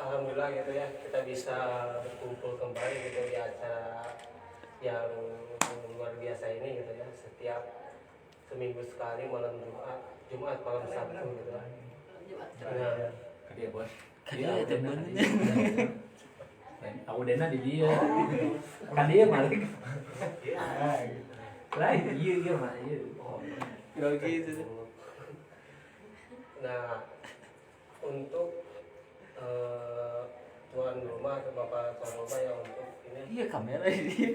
Alhamdulillah gitu ya, kita bisa berkumpul kembali gitu di acara yang luar biasa ini gitu ya. Setiap seminggu sekali malam Jumat malam Sabtu gitu ya. Nah, Dia bos. Iya, temen. Aku dena di dia. Kan dia malik. Lain iya mah iya. Gak gitu. nah untuk tuan rumah atau bapak tuan rumah yang untuk ini, Iya kamera ini.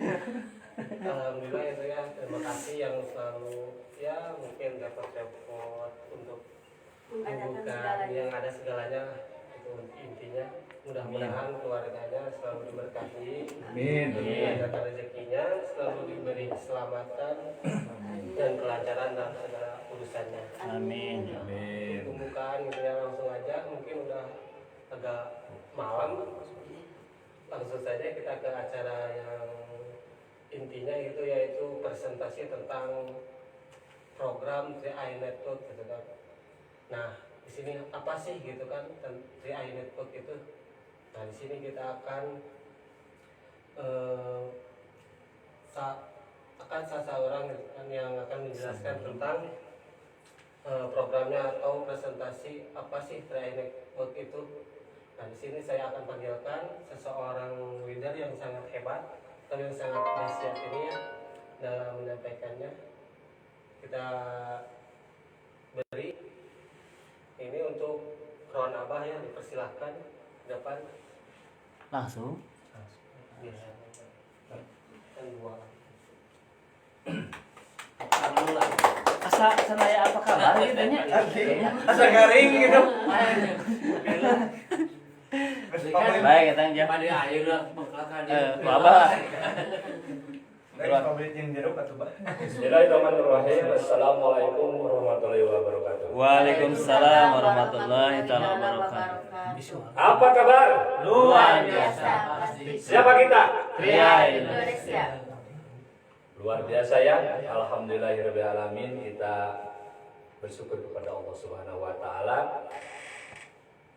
alhamdulillah itu ya, terima kasih yang selalu ya mungkin dapat repot untuk bukan yang ada segalanya itu intinya. Mudah-mudahan keluarganya selalu diberkahi, Amin. dilancarkan rezekinya, selalu diberi keselamatan dan kelancaran dalam segala urusannya. Amin. Amin. Pembukaan gitu ya, langsung aja, mungkin udah agak malam, langsung saja kita ke acara yang intinya itu, yaitu presentasi tentang program 3i Network gitu kan. Nah, di sini apa sih gitu kan 3i Network itu? Nah, di sini kita akan seseorang gitu kan yang akan menjelaskan tentang programnya atau presentasi apa sih 3i Network itu. Nah, di sini saya akan panggilkan seseorang leader yang sangat hebat atau yang sangat dahsyat ini ya dalam menyampaikannya. Kita beri ini untuk Ron Abah ya, dipersilahkan ke depan. Langsung. Biasa. Dan dua. Asa saya apa kabar gitu nya? Asa garing gitu. Baik, kita aja. Pada air lah mengkakan Bapak. Pabrik yang jeruk atau Pak? Bismillahirrahmanirrahim. Assalamualaikum warahmatullahi wabarakatuh. Waalaikumsalam warahmatullahi wabarakatuh. Apa kabar? Luar biasa. Siapa kita? 3i Indonesia. Luar biasa ya. Alhamdulillahirrahmanirrahim. Kita bersyukur kepada Allah Subhanahu wa taala.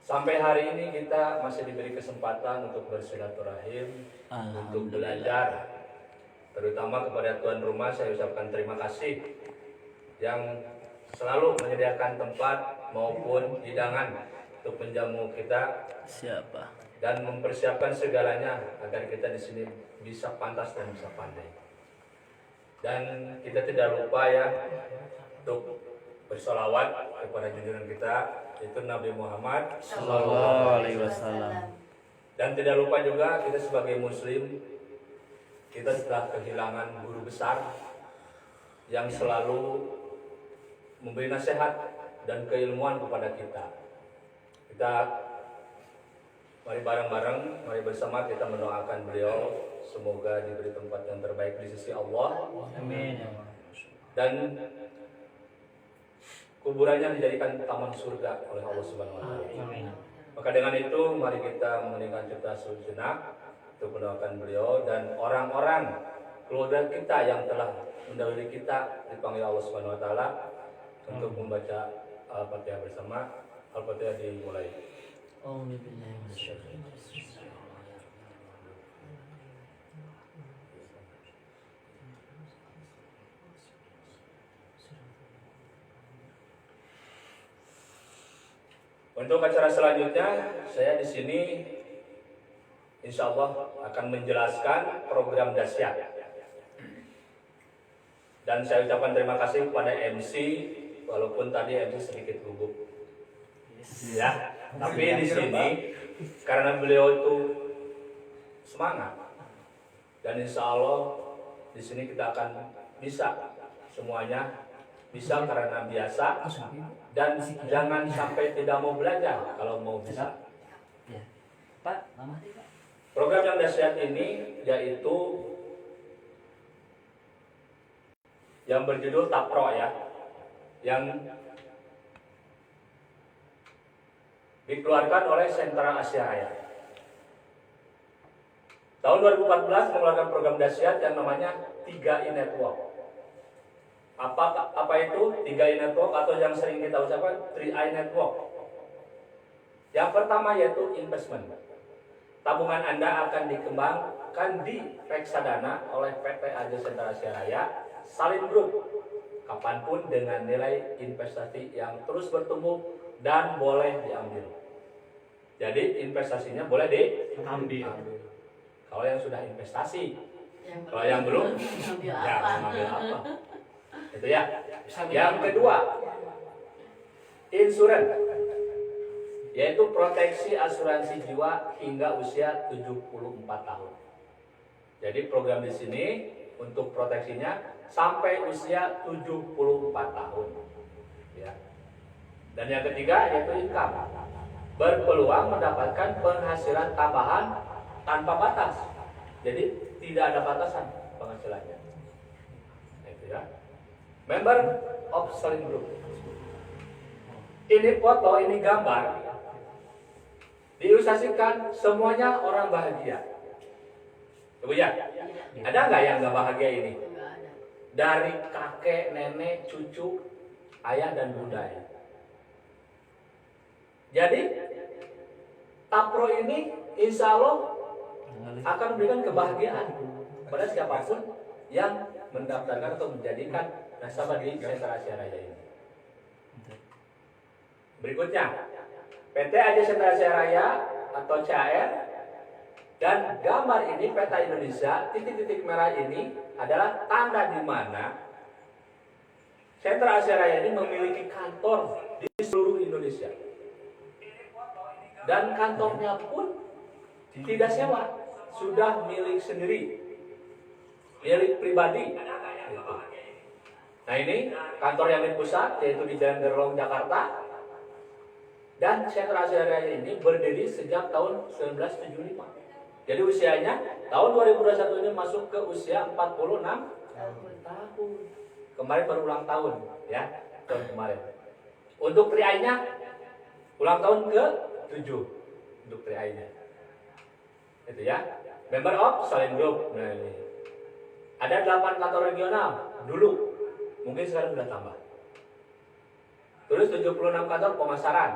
Sampai hari ini kita masih diberi kesempatan untuk bersilaturahim, untuk belajar. Terutama kepada tuan rumah saya ucapkan terima kasih yang selalu menyediakan tempat maupun hidangan untuk menjamu kita. Siapa? Dan mempersiapkan segalanya agar kita di sini bisa pantas dan bisa pandai. Dan kita tidak lupa ya untuk bersolawat kepada junjungan kita, itu Nabi Muhammad Sallallahu alaihi wasallam. Dan tidak lupa juga kita sebagai muslim, kita telah kehilangan guru besar yang selalu memberi nasihat dan keilmuan kepada kita. Kita mari bareng-bareng, mari bersama kita mendoakan beliau semoga diberi tempat yang terbaik di sisi Allah. Amin. Dan kuburannya dijadikan taman surga oleh Allah Subhanahu wa taala. Amin. Maka dengan itu mari kita meninggalkan kita sejenak untuk mendoakan beliau dan orang-orang keluarga kita yang telah mendahului kita dipanggil Allah Subhanahu wa taala untuk membaca Al-Fatihah bersama. Al-Fatihah dimulai. Untuk acara selanjutnya, saya di sini insya Allah akan menjelaskan program dahsyat. Dan saya ucapkan terima kasih kepada MC, walaupun tadi MC sedikit gugup. Ya, tapi di sini karena beliau itu semangat, dan insya Allah di sini kita akan bisa semuanya. Bisa karena biasa, dan jangan sampai tidak mau belajar kalau mau bisa. Pak, lama. Program yang dahsyat ini yaitu yang berjudul Tapro ya, yang dikeluarkan oleh Sentra Asia Raya. Tahun 2014 mengeluarkan program dahsyat yang namanya 3i Network. Apa itu 3I network atau yang sering kita ucapkan 3I network? Yang pertama yaitu investment. Tabungan Anda akan dikembangkan di reksadana oleh PT Aja Sentra Asia Raya Salim Group kapanpun dengan nilai investasi yang terus bertumbuh dan boleh diambil. Jadi investasinya boleh diambil. Kalau yang sudah investasi, kalau yang belum, ya mengambil apa? Itu ya. Yang kedua, insurans, yaitu proteksi asuransi jiwa hingga usia 74 tahun. Jadi program di sini untuk proteksinya sampai usia 74 tahun. Ya. Dan yang ketiga yaitu income, berpeluang mendapatkan penghasilan tambahan tanpa batas. Jadi tidak ada batasan penghasilannya. Itu ya. Member of Salim Group. Ini foto, ini gambar. Diilustrasikan semuanya orang bahagia. Ibu ya, ada nggak yang nggak bahagia ini? Dari kakek, nenek, cucu, ayah dan bunda ya. Jadi Tapro ini insya Allah akan memberikan kebahagiaan pada siapapun yang mendaftarkan atau menjadikan nasabah di Sentra Asia Raya ini. Berikutnya, PT Aja Sentra Asia Raya atau CAR dan gambar ini peta Indonesia, titik-titik merah ini adalah tanda di mana Sentra Asia Raya ini memiliki kantor di seluruh Indonesia. Dan kantornya pun tidak sewa, sudah milik sendiri, milik pribadi. Nah ini kantor yang di pusat, yaitu di Jalan Gerlong, Jakarta. Dan Sentra Asia Raya ini berdiri sejak tahun 1975. Jadi usianya tahun 2021 ini masuk ke usia 46 tahun. Kemarin baru ulang tahun, ya, tahun kemarin. Untuk 3I-nya ulang tahun ke-7 untuk 3I-nya. Itu ya. Member of Salim Group. Nah ini. Ada 8 kantor regional dulu. Mungkin sekarang sudah tambah. Terus 76 kantor pemasaran.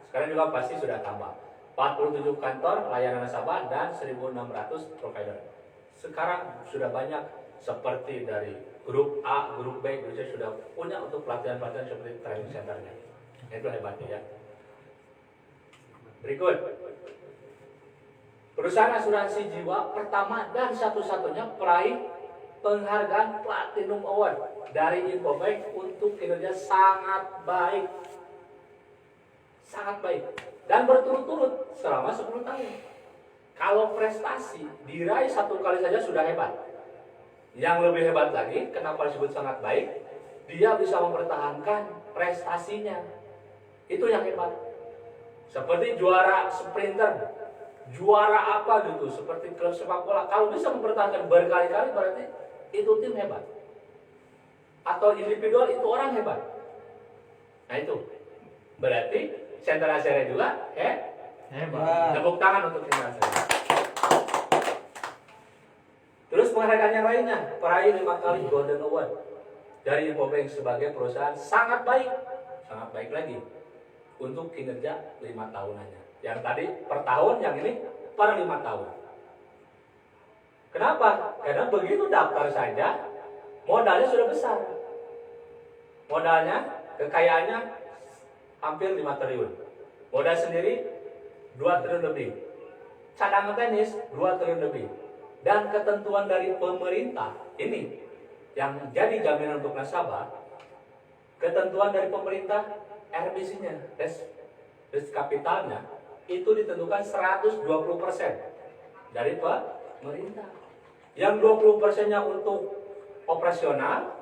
Sekarang juga pasti sudah tambah. 47 kantor layanan nasabah dan 1.600 provider. Sekarang sudah banyak seperti dari grup A, grup B, grup C sudah punya untuk pelatihan-pelatihan seperti training centernya. Itu hebatnya ya. Berikut. Perusahaan asuransi jiwa pertama dan satu-satunya peraih penghargaan Platinum Award dari Infobank untuk kinerja sangat baik. Sangat baik. Dan berturut-turut selama 10 tahun. Kalau prestasi diraih satu kali saja sudah hebat. Yang lebih hebat lagi, kenapa disebut sangat baik? Dia bisa mempertahankan prestasinya. Itu yang hebat. Seperti juara sprinter, juara apa gitu, seperti klub sepak bola. Kalau bisa mempertahankan berkali-kali berarti itu tim hebat. Atau individual itu orang hebat. Nah itu berarti Sentra Asia Raya juga hebat. Tepuk tangan untuk Sentra Asia Raya. Terus penghargaan yang lainnya, peraih 5 kali Golden Award dari Infobank sebagai perusahaan sangat baik lagi untuk kinerja 5 tahunannya. Yang tadi per tahun, yang ini per 5 tahun. Kenapa? Karena begitu daftar saja modalnya sudah besar. Modalnya, kekayaannya hampir 5 triliun. Modal sendiri 2 triliun lebih. Cadangan tenis 2 triliun lebih. Dan ketentuan dari pemerintah ini yang jadi jaminan untuk nasabah, ketentuan dari pemerintah RBC-nya, risk kapitalnya itu ditentukan 120% dari pemerintah. Yang 20%-nya untuk operasional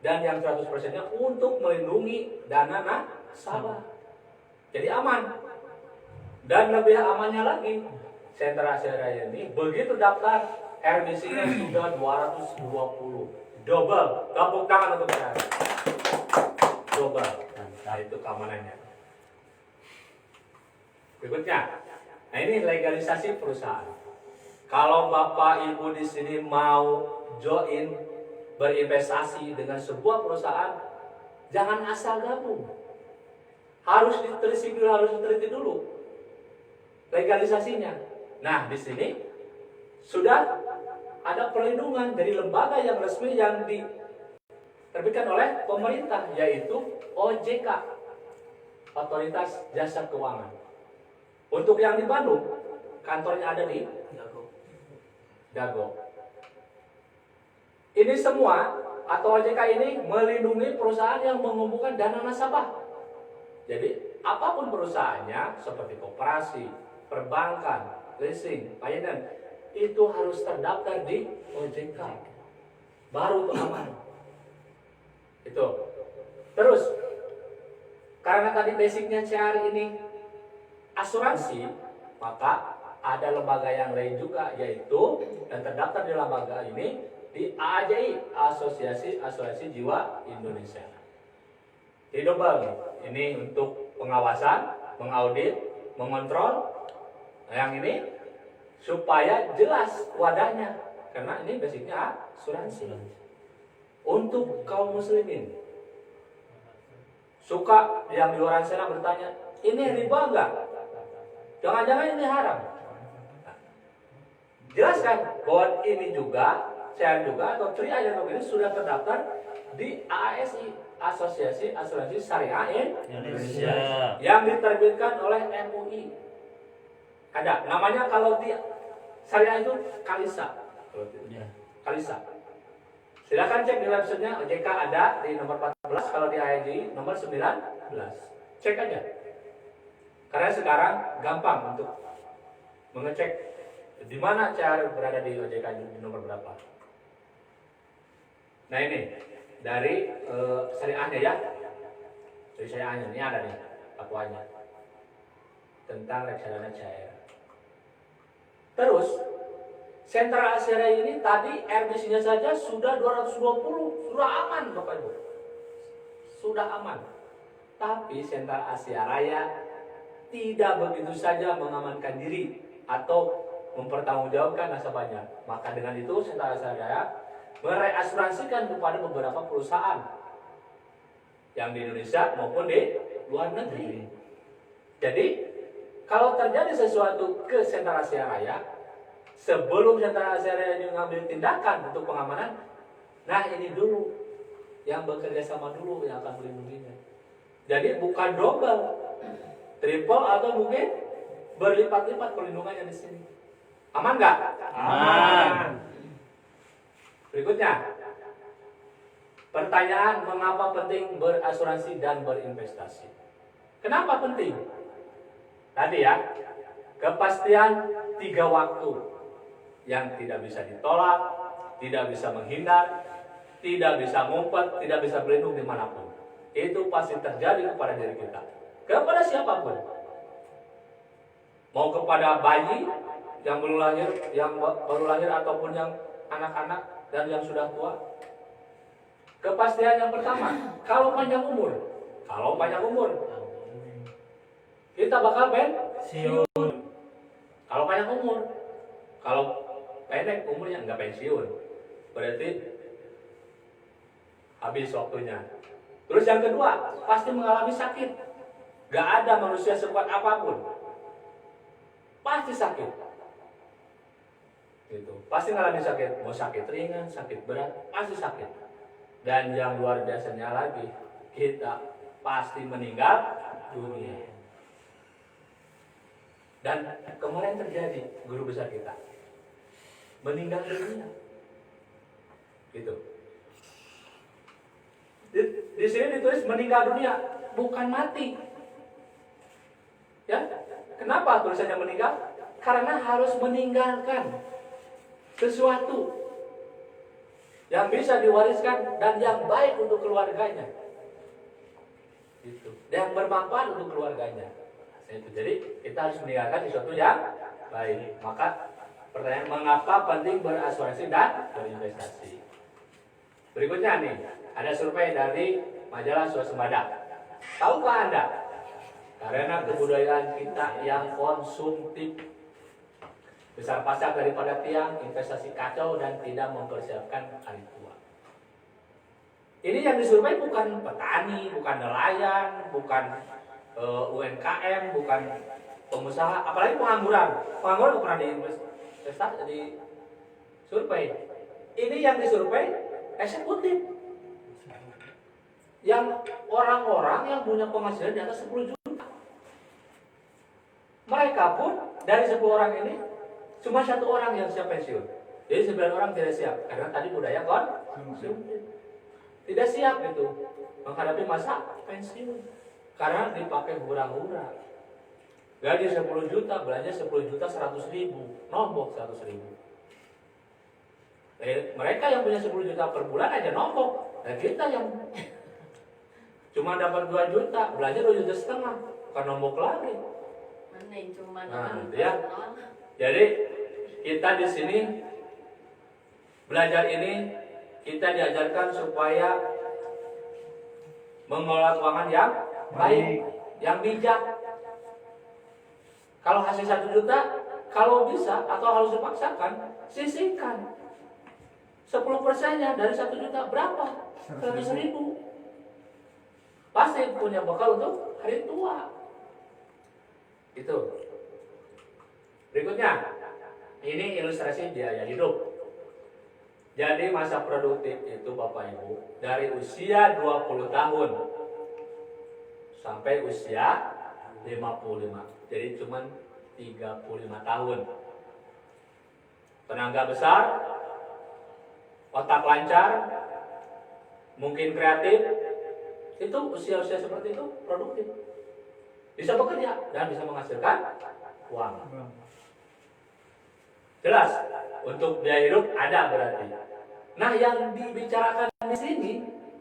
dan yang 100%-nya untuk melindungi dana nasabah. Jadi aman. Dan lebih amannya lagi, Sentra Asia Raya ini begitu daftar RBC-nya sudah 220. Double. Tepuk tangan untuk saya. Double. Nah itu keamanannya. Berikutnya. Nah ini legalisasi perusahaan. Kalau Bapak Ibu di sini mau join berinvestasi dengan sebuah perusahaan, jangan asal gabung. Harus diteliti dulu legalisasinya. Nah, di sini sudah ada perlindungan dari lembaga yang resmi yang diterbitkan oleh pemerintah, yaitu OJK, Otoritas Jasa Keuangan. Untuk yang di Bandung, kantornya ada di Dago. Ini semua atau OJK ini melindungi perusahaan yang mengumpulkan dana nasabah. Jadi apapun perusahaannya seperti koperasi, perbankan, leasing, finance, itu harus terdaftar di OJK. Baru itu aman. Itu. Terus, karena tadi basicnya CR ini asuransi, maka ada lembaga yang lain juga, yaitu dan terdaftar di lembaga ini di AAJI, Asosiasi Asuransi Jiwa Indonesia. Jadi double nih. Ini untuk pengawasan, mengaudit, mengontrol. Nah, yang ini supaya jelas wadahnya, karena ini basicnya asuransi. Untuk kaum muslimin, suka yang di luar sana bertanya, ini riba enggak? Jangan-jangan ini haram? Nah, jelaskan bahwa ini juga share juga atau tri ayat ini sudah terdaftar di AASI, Asosiasi Asuransi Syariah Indonesia, yang diterbitkan oleh MUI. Ada namanya, kalau di syariah itu Kalisa. Kalisa. Silakan cek di websitenya OJK, ada di nomor 14, kalau di AAJI nomor 19. Cek aja. Karena sekarang gampang untuk mengecek di mana cara berada di OJK di nomor berapa. Nah ini dari syariahnya ya, dari syariahnya ini ada nih fatwanya tentang reksadana cair. Terus Sentra Asia ini tadi RBC-nya saja sudah 220, sudah aman Bapak Ibu, sudah aman. Tapi Sentra Asia Raya tidak begitu saja mengamankan diri atau mempertanggungjawabkan nasabahnya. Maka dengan itu Sentra Asia Raya mereasuransikan kepada beberapa perusahaan yang di Indonesia maupun di luar negeri. Jadi kalau terjadi sesuatu ke Sentra Asia Raya, sebelum Sentra Asia Raya mengambil tindakan untuk pengamanan, nah ini dulu yang bekerja sama dulu yang akan melindunginya. Jadi bukan double, triple atau mungkin berlipat-lipat perlindungannya di sini. Aman nggak? Aman. Berikutnya, pertanyaan mengapa penting berasuransi dan berinvestasi? Kenapa penting? Tadi ya, kepastian 3 waktu yang tidak bisa ditolak, tidak bisa menghindar, tidak bisa ngumpet, tidak bisa berlindung dimanapun. Itu pasti terjadi kepada diri kita, kepada siapapun. Mau kepada bayi yang baru lahir ataupun yang anak-anak dan yang sudah tua. Kepastian yang pertama, kalau panjang umur, kita bakal pensiun. Kalau panjang umur, kalau pendek umurnya nggak pensiun, berarti habis waktunya. Terus yang kedua, pasti mengalami sakit. Gak ada manusia sekuat apapun, pasti sakit. Gitu. Pasti mengalami sakit, mau sakit ringan, sakit berat, pasti sakit. Dan yang luar biasanya lagi, kita pasti meninggal dunia. Dan kemarin terjadi, guru besar kita meninggal dunia. Gitu. Di sini ditulis meninggal dunia, bukan mati. Ya, kenapa tulisannya meninggal? Karena harus meninggalkan sesuatu yang bisa diwariskan dan yang baik untuk keluarganya, gitu. Yang bermanfaat untuk keluarganya. Jadi kita harus meninggalkan sesuatu yang baik. Maka pertanyaan, mengapa penting berasuransi dan berinvestasi? Berikutnya nih, ada survei dari majalah Swasembada. Tahukah Anda? Karena kebudayaan kita yang konsumtif, besar pasak daripada tiang, investasi kacau dan tidak mempersiapkan hari tua. Ini yang disurvei bukan petani, bukan nelayan, bukan UMKM, bukan pengusaha, apalagi pengangguran. Pengangguran nggak pernah di survei. Ini yang disurvei eksekutif, yang orang-orang yang punya penghasilan di atas 10 juta. Mereka pun dari 10 orang ini cuma 1 orang yang siap pensiun. Jadi 9 orang tidak siap karena tadi budaya konsumtif. Tidak siap gitu menghadapi masa pensiun karena dipakai hura-hura. Gaji 10 juta, belanja 10 juta 100 ribu, nombok 100 ribu. Mereka yang punya 10 juta per bulan aja nombok, dan kita yang cuma dapat 2 juta, belanja 2 juta setengah, kan nombok lagi. Nah, gitu ya. Jadi kita di sini belajar ini kita diajarkan supaya mengelola keuangan yang baik, yang bijak. Kalau hasil 1 juta, kalau bisa atau harus dipaksakan, sisihkan 10%-nya dari 1 juta berapa? 100 ribu. Pasti punya bekal untuk hari tua. Itu. Berikutnya, ini ilustrasi biaya hidup. Jadi masa produktif itu Bapak Ibu dari usia 20 tahun sampai usia 55. Jadi cuma 35 tahun. Tenaga besar, otak lancar, mungkin kreatif, itu usia-usia seperti itu produktif. Bisa bekerja dan bisa menghasilkan uang. Jelas, untuk biaya hidup ada berarti. Nah, yang dibicarakan di sini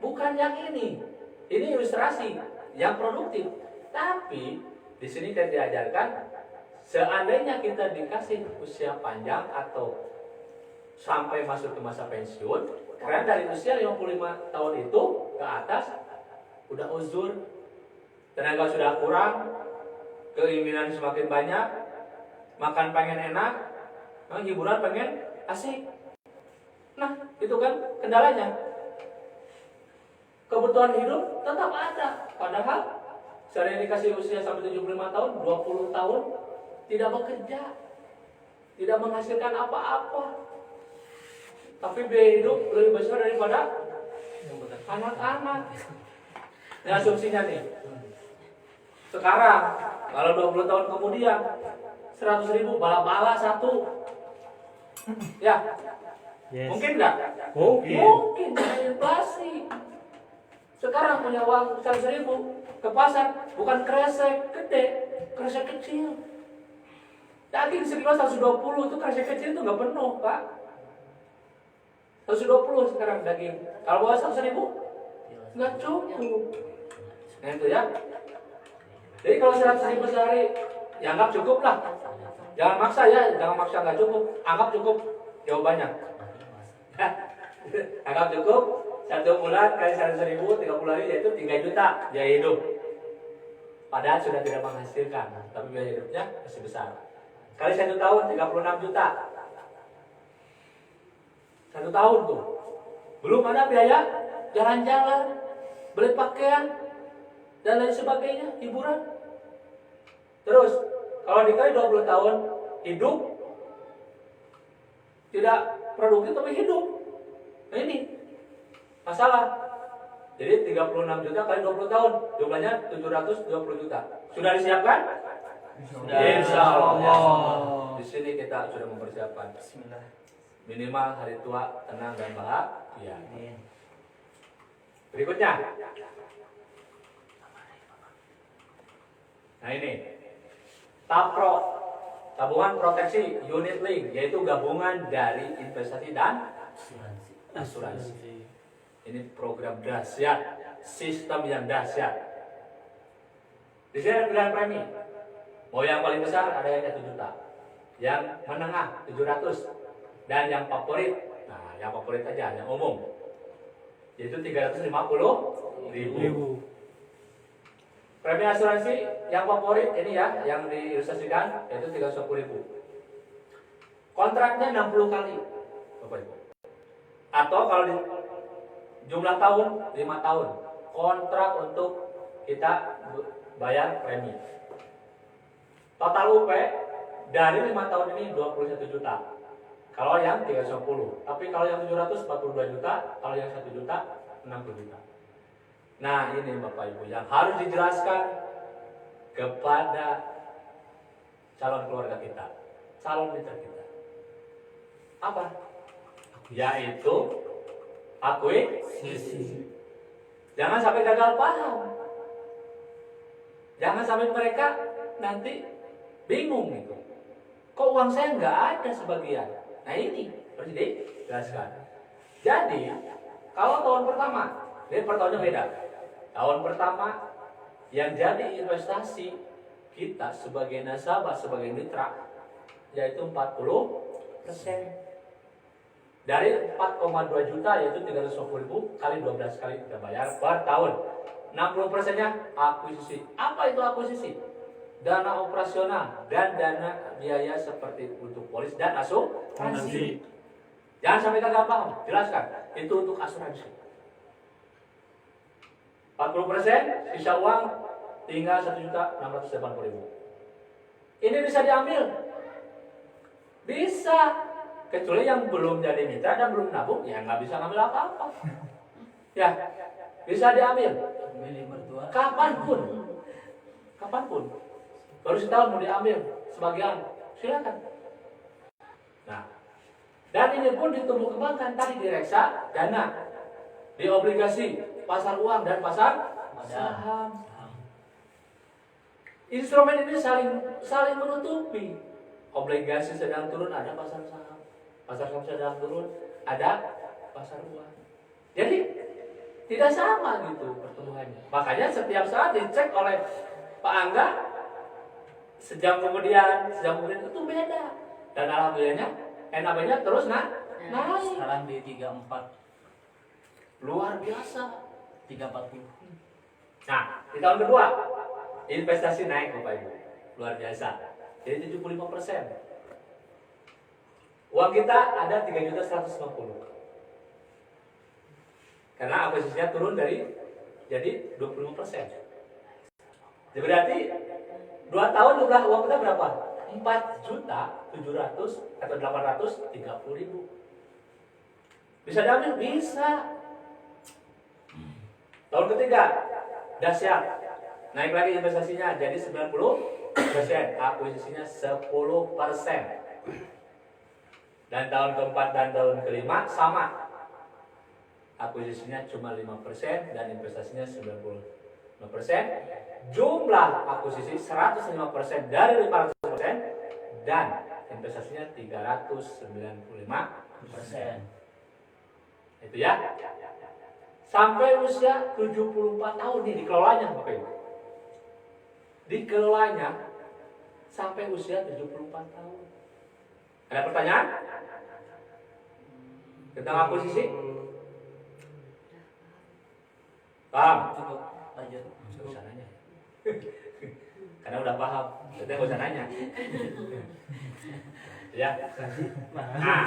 bukan yang ini. Ini ilustrasi yang produktif. Tapi di sini kita diajarkan seandainya kita dikasih usia panjang atau sampai masuk ke masa pensiun, karena dari usia 55 tahun itu ke atas udah uzur, tenaga sudah kurang, keinginan semakin banyak, makan pengen enak, hiburan pengen asik. Nah, itu kan kendalanya. Kebutuhan hidup tetap ada. Padahal saya dikasih usia sampai 75 tahun, 20 tahun tidak bekerja, tidak menghasilkan apa-apa. Tapi biaya hidup lebih besar daripada anak-anak. Ini asumsinya nih. Sekarang kalau 20 tahun kemudian 100 ribu bala-bala satu. Ya, yes. Mungkin nggak? Mungkin dengan inflasi. Sekarang punya uang 100 ribu ke pasar bukan kresek gede, kresek kecil. Daging sekilo 120 itu kresek kecil itu nggak penuh, Pak. 120 sekarang daging. Kalau bawa 100 ribu nggak cukup. Nah itu ya. Jadi kalau 100 ribu sehari, ya anggap cukup lah. Jangan maksa ya, jangan maksa nggak cukup. Anggap cukup jawabannya. Anggap cukup 1 bulan kali 100 ribu 30 hari yaitu 3 juta biaya hidup. Padahal sudah tidak menghasilkan, tapi biaya hidupnya masih besar. Kali 1 tahun 36 juta. 1 tahun tuh. Belum ada biaya jalan-jalan, beli pakaian dan lain sebagainya, hiburan. Terus kalau dikali 20 tahun hidup tidak produktif tapi hidup. Nah ini masalah. Jadi 36 juta kali 20 tahun jumlahnya 720 juta. Sudah disiapkan? Sudah. Insya Allah. Di sini kita sudah mempersiapkan. Bismillah. Minimal hari tua tenang dan bahagia. Berikutnya. Nah ini TAPRO, tabungan proteksi unit link, yaitu gabungan dari investasi dan asuransi. Ini program dahsyat, sistem yang dahsyat. Di sini ada pilihan premi. Mau yang paling besar ada yang 1 juta, yang menengah 700, dan yang favorit. Nah, yang favorit aja, yang umum, yaitu 350.000. Premi asuransi yang favorit ini ya, yang diilustrasikan yaitu 310.000. Kontraknya 60 kali, Bapak Ibu. Atau kalau jumlah tahun 5 tahun. Kontrak untuk kita bayar premi. Total UP dari 5 tahun ini 21 juta. Kalau yang 310. Tapi kalau yang 700 42 juta, kalau yang 1 juta 60 juta. Nah, ini Bapak Ibu yang harus dijelaskan kepada calon keluarga kita, calon mitra kita. Apa? Yaitu akuisisi. Jangan sampai gagal paham. Jangan sampai mereka nanti bingung gitu. Kok uang saya nggak ada sebagian? Nah ini harus dijelaskan. Jadi kalau tahun pertama, ini per tahunnya beda. Tahun pertama yang jadi investasi kita sebagai nasabah, sebagai mitra, yaitu 40%. Dari 4,2 juta yaitu 350.000 kali 12 kali kita bayar per tahun. 60%-nya akuisisi. Apa itu akuisisi? Dana operasional dan dana biaya seperti untuk polis dan asuransi. Jangan sampai gagal paham, jelaskan. Itu untuk asuransi. 40% sisa uang tinggal 1.680.000. Ini bisa diambil. Bisa. Kecuali yang belum jadi mitra dan belum nabung, ya nggak bisa ngambil apa-apa. Ya, bisa diambil. Kapanpun. Kapanpun. Baru setahun mau diambil sebagian, silakan. Nah, dan ini pun ditumbuh kembangkan tadi di reksa dana, di obligasi, pasar uang dan pasar saham. Instrumen ini saling menutupi. Obligasi sedang turun, ada pasar saham. Pasar saham sedang turun, ada pasar uang. Jadi tidak sama gitu pertumbuhannya. Makanya setiap saat dicek oleh Pak Angga, sejam kemudian itu beda. Dan alhamdulillahnya NAB-nya terus naik. Sekarang di 34. Luar biasa. 340. Nah, di tahun kedua investasi naik Bapak Ibu. Luar biasa. Jadi 75%. Uang kita ada 3.150.000. Karena akuisisinya turun dari jadi 25%. Jadi berarti 2 tahun jumlah uang kita berapa? 4.700.000 atau 830.000. Bisa diambil? Bisa. Tahun ketiga, dahsyat. Naik lagi investasinya jadi 90%, akuisisinya 10%. Dan tahun keempat dan tahun kelima sama. Akuisisinya cuma 5% dan investasinya 95%. Jumlah akuisisi 105% dari 500% dan investasinya 395%. Itu ya. Sampai usia 74 tahun nih dikelolanya Bapak Ibu. Dikelolanya sampai usia 74 tahun. Ada pertanyaan? Tentang akuisisi? Paham? Cukup lanjut. Nggak usah nanya. Karena udah paham, jadi nggak usah nanya. Ya. Nah,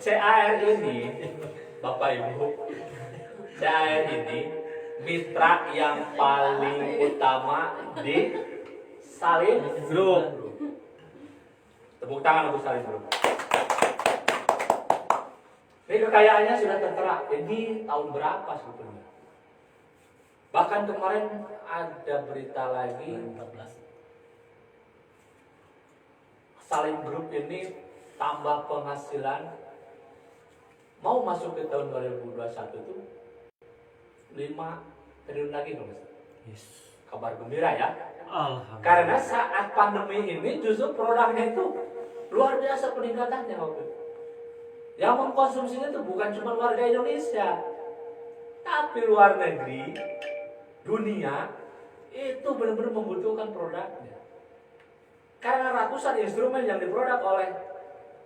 CAR ini, Bapak Ibu, CAR ini mitra yang paling utama di Salim Group. Tepuk tangan untuk Salim Group. Ini kekayaannya sudah tertera. Ini tahun berapa sebetulnya? Bahkan kemarin ada berita lagi 14. Salim Group ini tambah penghasilan mau masuk ke tahun 2021 itu 5 triliun lagi dong. Yes. Kabar gembira ya. Alhamdulillah. Karena saat pandemi ini justru produknya itu luar biasa peningkatannya waktu itu. Yang mengkonsumsinya itu bukan cuma warga Indonesia, tapi luar negeri, dunia itu benar-benar membutuhkan produknya. Karena ratusan instrumen yang diproduk oleh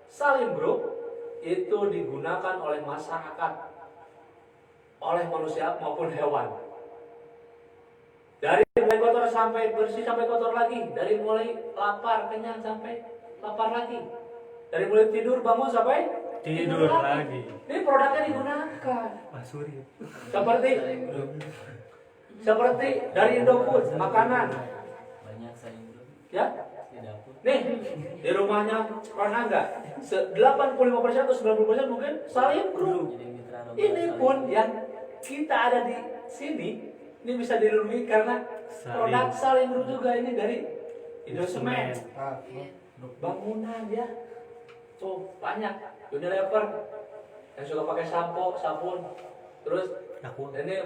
Salim Group itu digunakan oleh masyarakat, oleh manusia maupun hewan. Dari mulai kotor sampai bersih sampai kotor lagi, dari mulai lapar kenyang sampai lapar lagi, dari mulai tidur bangun sampai Tidur lagi. Ini produknya digunakan. Pak Surya. Seperti dari Indofood makanan, Banyak sayang bro. ya. Di dapur. Nih di rumahnya pernah nggak? 85% atau 90% mungkin Salim Group. Jadi mitra Robo Ini saling- pun yang kita ada di sini, ini bisa dilindungi karena produk Salim Group juga ini dari Indosemen. Bangunan ya, tuh banyak. Unilever yang suka pakai sampo, sabun, terus Aku. ini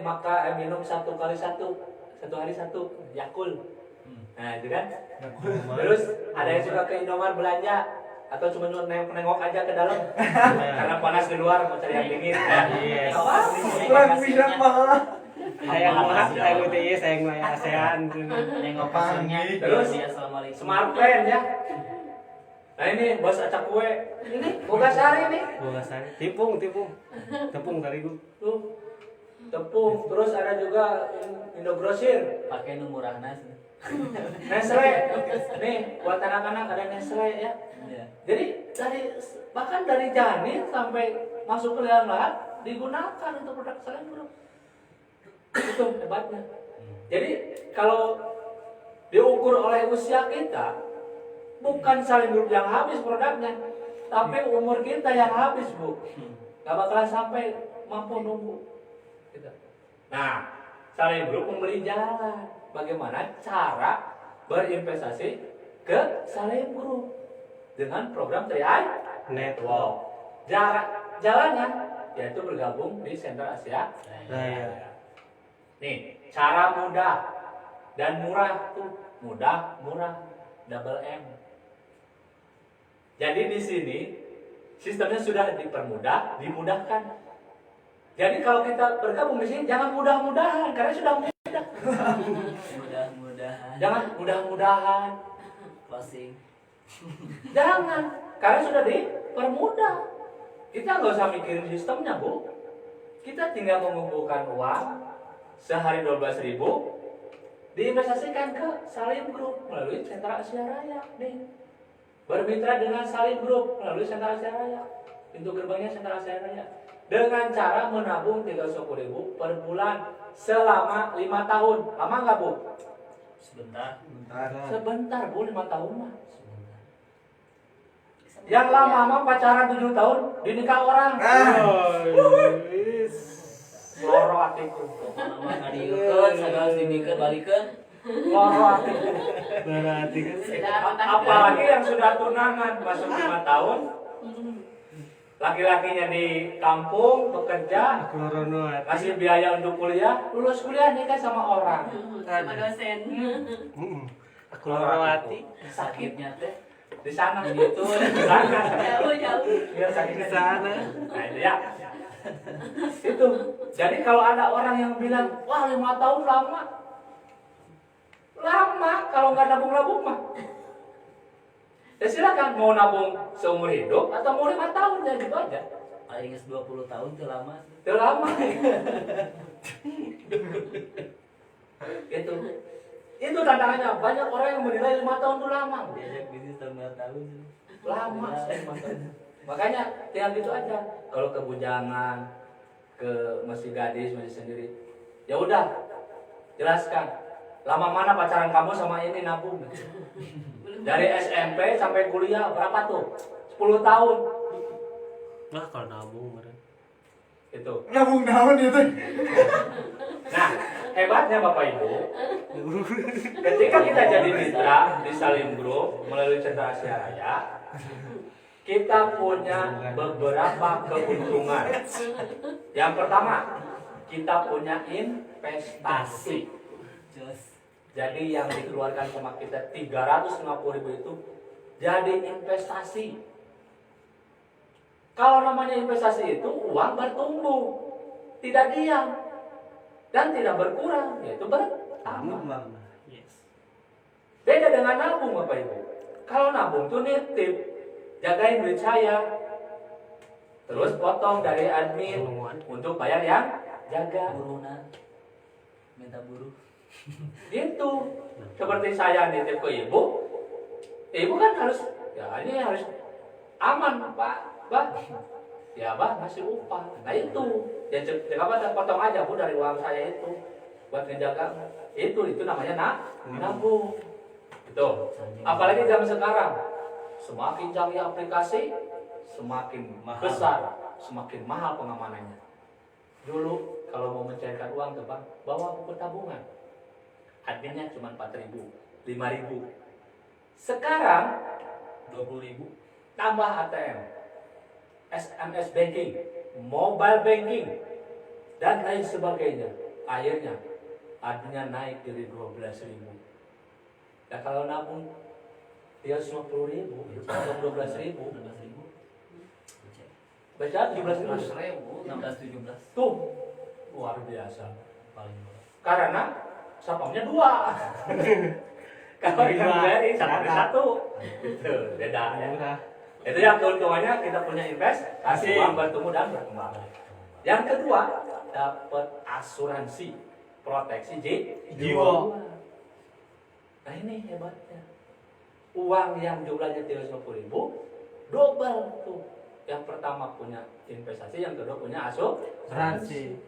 minum 1 kali 1 hari 1 Yakul. Nah itu kan. Terus ada yang suka ke Indomaret belanja atau cuma nengok aja ke dalam karena panas di luar mau cari yang dingin. Yes. Sayang banget, sayang UTI, sayang Maya ASEAN. Nengok pasarnya. Terus Dia assalamualaikum. Smart Plan ya. Nah ini bos acak kue, ini boga sari nih. Bola saya. Tipung terigu. Tuh tepung, terus ada juga Indogrosir, Pakai nu murahna sih. Nestle. Nih buat anak-anak ada Nestle ya. Iya. Jadi bahkan dari janin sampai masuk ke dalam lahat digunakan untuk produk Salim Group. Itu hebatnya. Jadi kalau diukur oleh usia kita, bukan Salim Group yang habis produknya, tapi umur kita yang habis, Bu. Gak bakalan sampai mampu nunggu. Gitu. Nah, Salim Group memberi jalan bagaimana cara berinvestasi ke Salim Group dengan program 3i Network. Jalannya yaitu bergabung di Center Asia. Raya. Nih, cara mudah dan murah tuh, mudah, murah, double M. Jadi di sini sistemnya sudah dipermudah, dimudahkan. Jadi kalau kita bergabung di sini jangan mudah-mudahan karena sudah mudah. Mudah-mudahan. Jangan mudah-mudahan. Closing. Jangan, karena sudah dipermudah. Kita nggak usah mikirin sistemnya, Bu. Kita tinggal mengumpulkan uang sehari 12.000 diinvestasikan ke Salim Group melalui Sentra Asia Raya. Nih, bermitra dengan Salim Group melalui Sentra Asia Raya. Pintu gerbangnya Sentra Asia Raya. Dengan cara menabung 30.000 per bulan selama 5 tahun. Lama nggak, Bu? Sebentar. Sebentar, Bu, 5 tahun mah. Yang lama mah pacaran 7 tahun, dinikah orang. Loro atiku. Nama kadiekeun sagala didikeun balikeun. Loro atiku. Berarti kan. Apalagi yang sudah tunangan masuk 5 tahun. Laki-lakinya di kampung bekerja, Aku lorono hati. kasih biaya untuk kuliah, lulus kuliah nikah sama orang. sama dosen. Aku lorono hati. Sakitnya teh Di sana. gitu. Di sana. Jauh. Biar sakitnya Di sana. Nah itu ya. Itu. Jadi kalau ada orang yang bilang, wah 5 tahun lama. Lama kalau nggak nabung-nabung mah. Ya silakan mau nabung seumur hidup atau mau 5 tahun ya gitu aja. Paling 20 tahun teu lama. Itu lama. Itu tantangannya. Banyak orang yang menilai 5 tahun itu lama. Diajak bisnis tahun 2 tahun. Lama sih 5 tahun. Makanya tinggal gitu aja. Kalau ke bujangan, ke masih gadis, masih sendiri, ya udah jelaskan. Lama mana pacaran kamu sama ini nabung? Dari SMP sampai kuliah berapa tuh? 10 tahun. Wah kalau nabung kemarin. Itu. Nabung naon itu? Nah, hebatnya Bapak Ibu, ketika kita jadi mitra di Salim Group melalui Sentra Asia Raya, kita punya beberapa keuntungan. Yang pertama, kita punya investasi. Jos. Jadi yang dikeluarkan sama kita 350.000 itu jadi investasi. Kalau namanya investasi itu uang bertumbuh, tidak diam dan tidak berkurang, yaitu bertambah. Yes. Beda dengan nabung, Bapak Ibu. Kalau nabung tuh nitip, jagain duit saya, terus potong dari admin untuk bayar yang jaga. Burunan. Minta buruh. Gitu. Seperti saya nitip ke ibu, ibu kan harus, ya ini harus aman, Pak. ya Abah ngasih upah. Nah itu, ya cek apa potong aja Bu dari uang saya itu buat ngejaga. Itu namanya nabung. Gitu. Apalagi zaman sekarang, semakin canggih aplikasi, semakin besar, semakin mahal pengamanannya. Dulu kalau mau mencairkan uang ke bank, bawa buku tabungan. Adminnya cuma 4.000, 5.000. Sekarang 20.000. tambah ATM, SMS banking, mobile banking, dan lain sebagainya. Akhirnya adminnya naik dari 12.000. Nah kalau nabung dia 50.000, atau 12.000, 16.000. baca 17.000. 16-17 Tuh luar biasa. paling murah. Karena sapamnya 2. Kalau yang beli sapamnya 1. Gitu, beda ya. Murah. Itu yang keuntungannya kita punya investasi, uang bertumbuh dan berkembang. Yang kedua, dapat asuransi proteksi jiwa. Nah ini hebatnya. Uang yang jumlahnya 350.000 double tuh. Yang pertama punya investasi, yang kedua punya asuransi.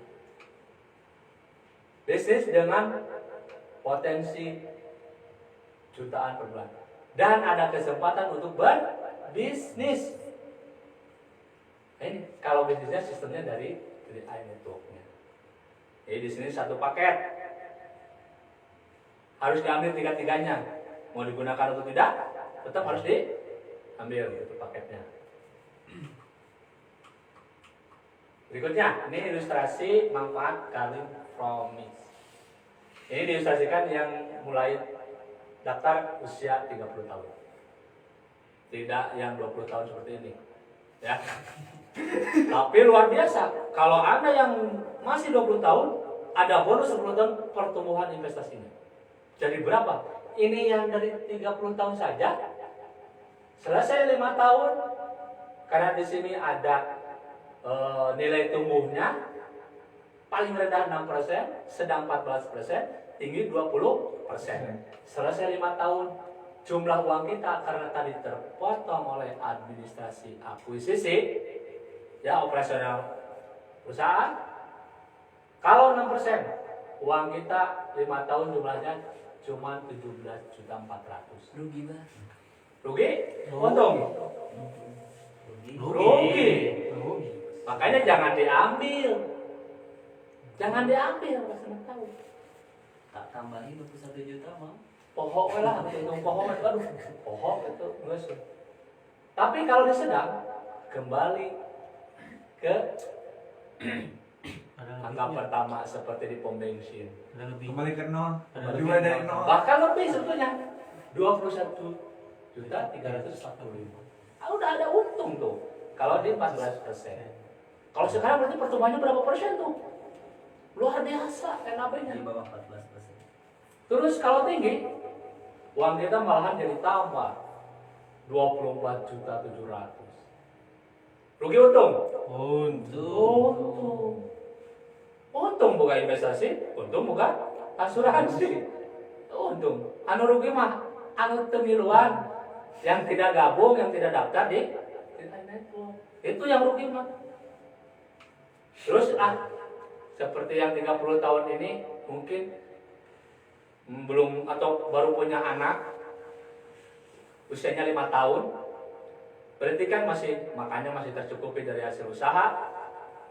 Bisnis dengan potensi jutaan per bulan. Dan ada kesempatan untuk berbisnis. Nah, ini kalau bisnisnya sistemnya dari iNetwork-nya. Jadi di sini satu paket. Harus diambil tiga-tiganya. Mau digunakan atau tidak, tetap harus diambil itu paketnya. Berikutnya, ini ilustrasi manfaat Kalim Promise. Ini diilustrasikan yang mulai daftar usia 30 tahun. Tidak yang 20 tahun seperti ini. Ya. Tapi luar biasa. Kalau Anda yang masih 20 tahun, ada bonus 10 tahun pertumbuhan investasinya. Jadi berapa? Ini yang dari 30 tahun saja. Selesai 5 tahun. Karena di sini ada nilai tumbuhnya paling rendah 6%, sedang 14%, tinggi 20%. Selesai 5 tahun, jumlah uang kita karena tadi terpotong oleh administrasi akuisisi, ya operasional perusahaan. Kalau 6%, uang kita 5 tahun jumlahnya cuma 17.400.000. Rugi bah. Rugi? Untung? Rugi. Makanya jangan diambil. Jangan diambil pas 6 tahun. Tak tambahin 21 juta mau. Pohok lah, hitung pohok itu, aduh, pohok itu guys. Tapi kalau disedang, kembali ke angka pertama seperti di pom bensin. Ada lebih. Kembali ke nol. Kembali Juga ke dari nol. nol. Bahkan lebih sebetulnya 21.340.000. Udah ada untung tuh. Kalau di 14%. Kalau sekarang berarti pertumbuhannya berapa persen tuh? Luar biasa NAB-nya. Di bawah 14%. Terus kalau tinggi, uang kita malahan jadi tambah 24.700.000. Rugi untung? Untung. Untung bukan investasi, untung bukan asuransi. Untung. Anu rugi mah anu temiluan yang tidak gabung, yang tidak daftar di network. Itu yang rugi mah. Terus seperti yang 30 tahun ini mungkin belum atau baru punya anak usianya 5 tahun, berarti kan makannya masih tercukupi dari hasil usaha.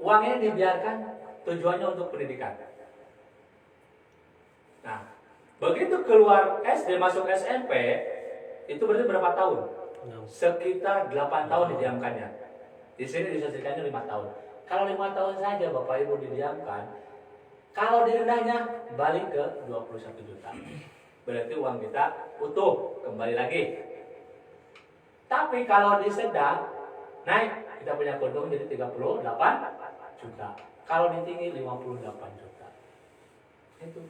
Uang ini dibiarkan tujuannya untuk pendidikan. Nah, begitu keluar SD masuk SMP, itu berarti berapa tahun? Sekitar 8 tahun didiamkannya. Di sini disajikannya 5 tahun. Kalau 5 tahun saja Bapak Ibu didiamkan, kalau direndahnya balik ke 21 juta. Berarti uang kita utuh, kembali lagi. Tapi kalau disedang, naik, kita punya keuntungan jadi 38 juta. Kalau ditinggi 58 juta. Itu.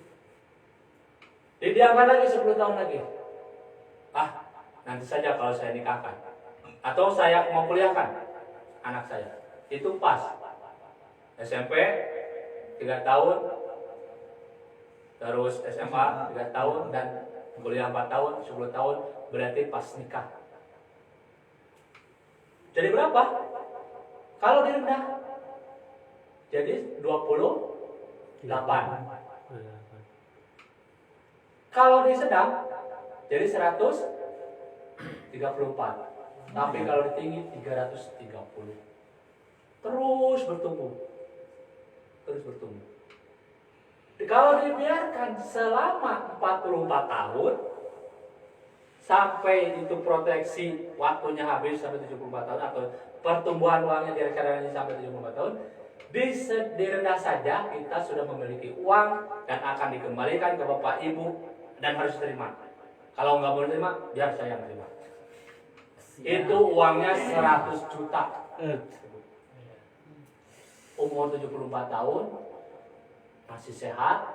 Didiamkan lagi 10 tahun lagi. Nanti saja kalau saya nikahkan. Atau saya mau kuliahkan anak saya. Itu pas. SMP 3 tahun, terus SMA 3 tahun, dan kuliah 4 tahun, 10 tahun, berarti pas nikah. Jadi berapa? Kalau di rendah jadi 28. Kalau di sedang jadi 134. Tapi kalau di tinggi 330. Terus bertumbuh. Terus bertumbuh. Kalau dibiarkan selama 44 tahun sampai itu proteksi waktunya habis sampai 74 tahun atau pertumbuhan uangnya direksadana sampai 74 tahun, di rendah saja kita sudah memiliki uang dan akan dikembalikan ke Bapak Ibu dan harus terima. Kalau nggak boleh terima, biar saya yang terima. Itu uangnya 100 juta. Umur 74 tahun, masih sehat,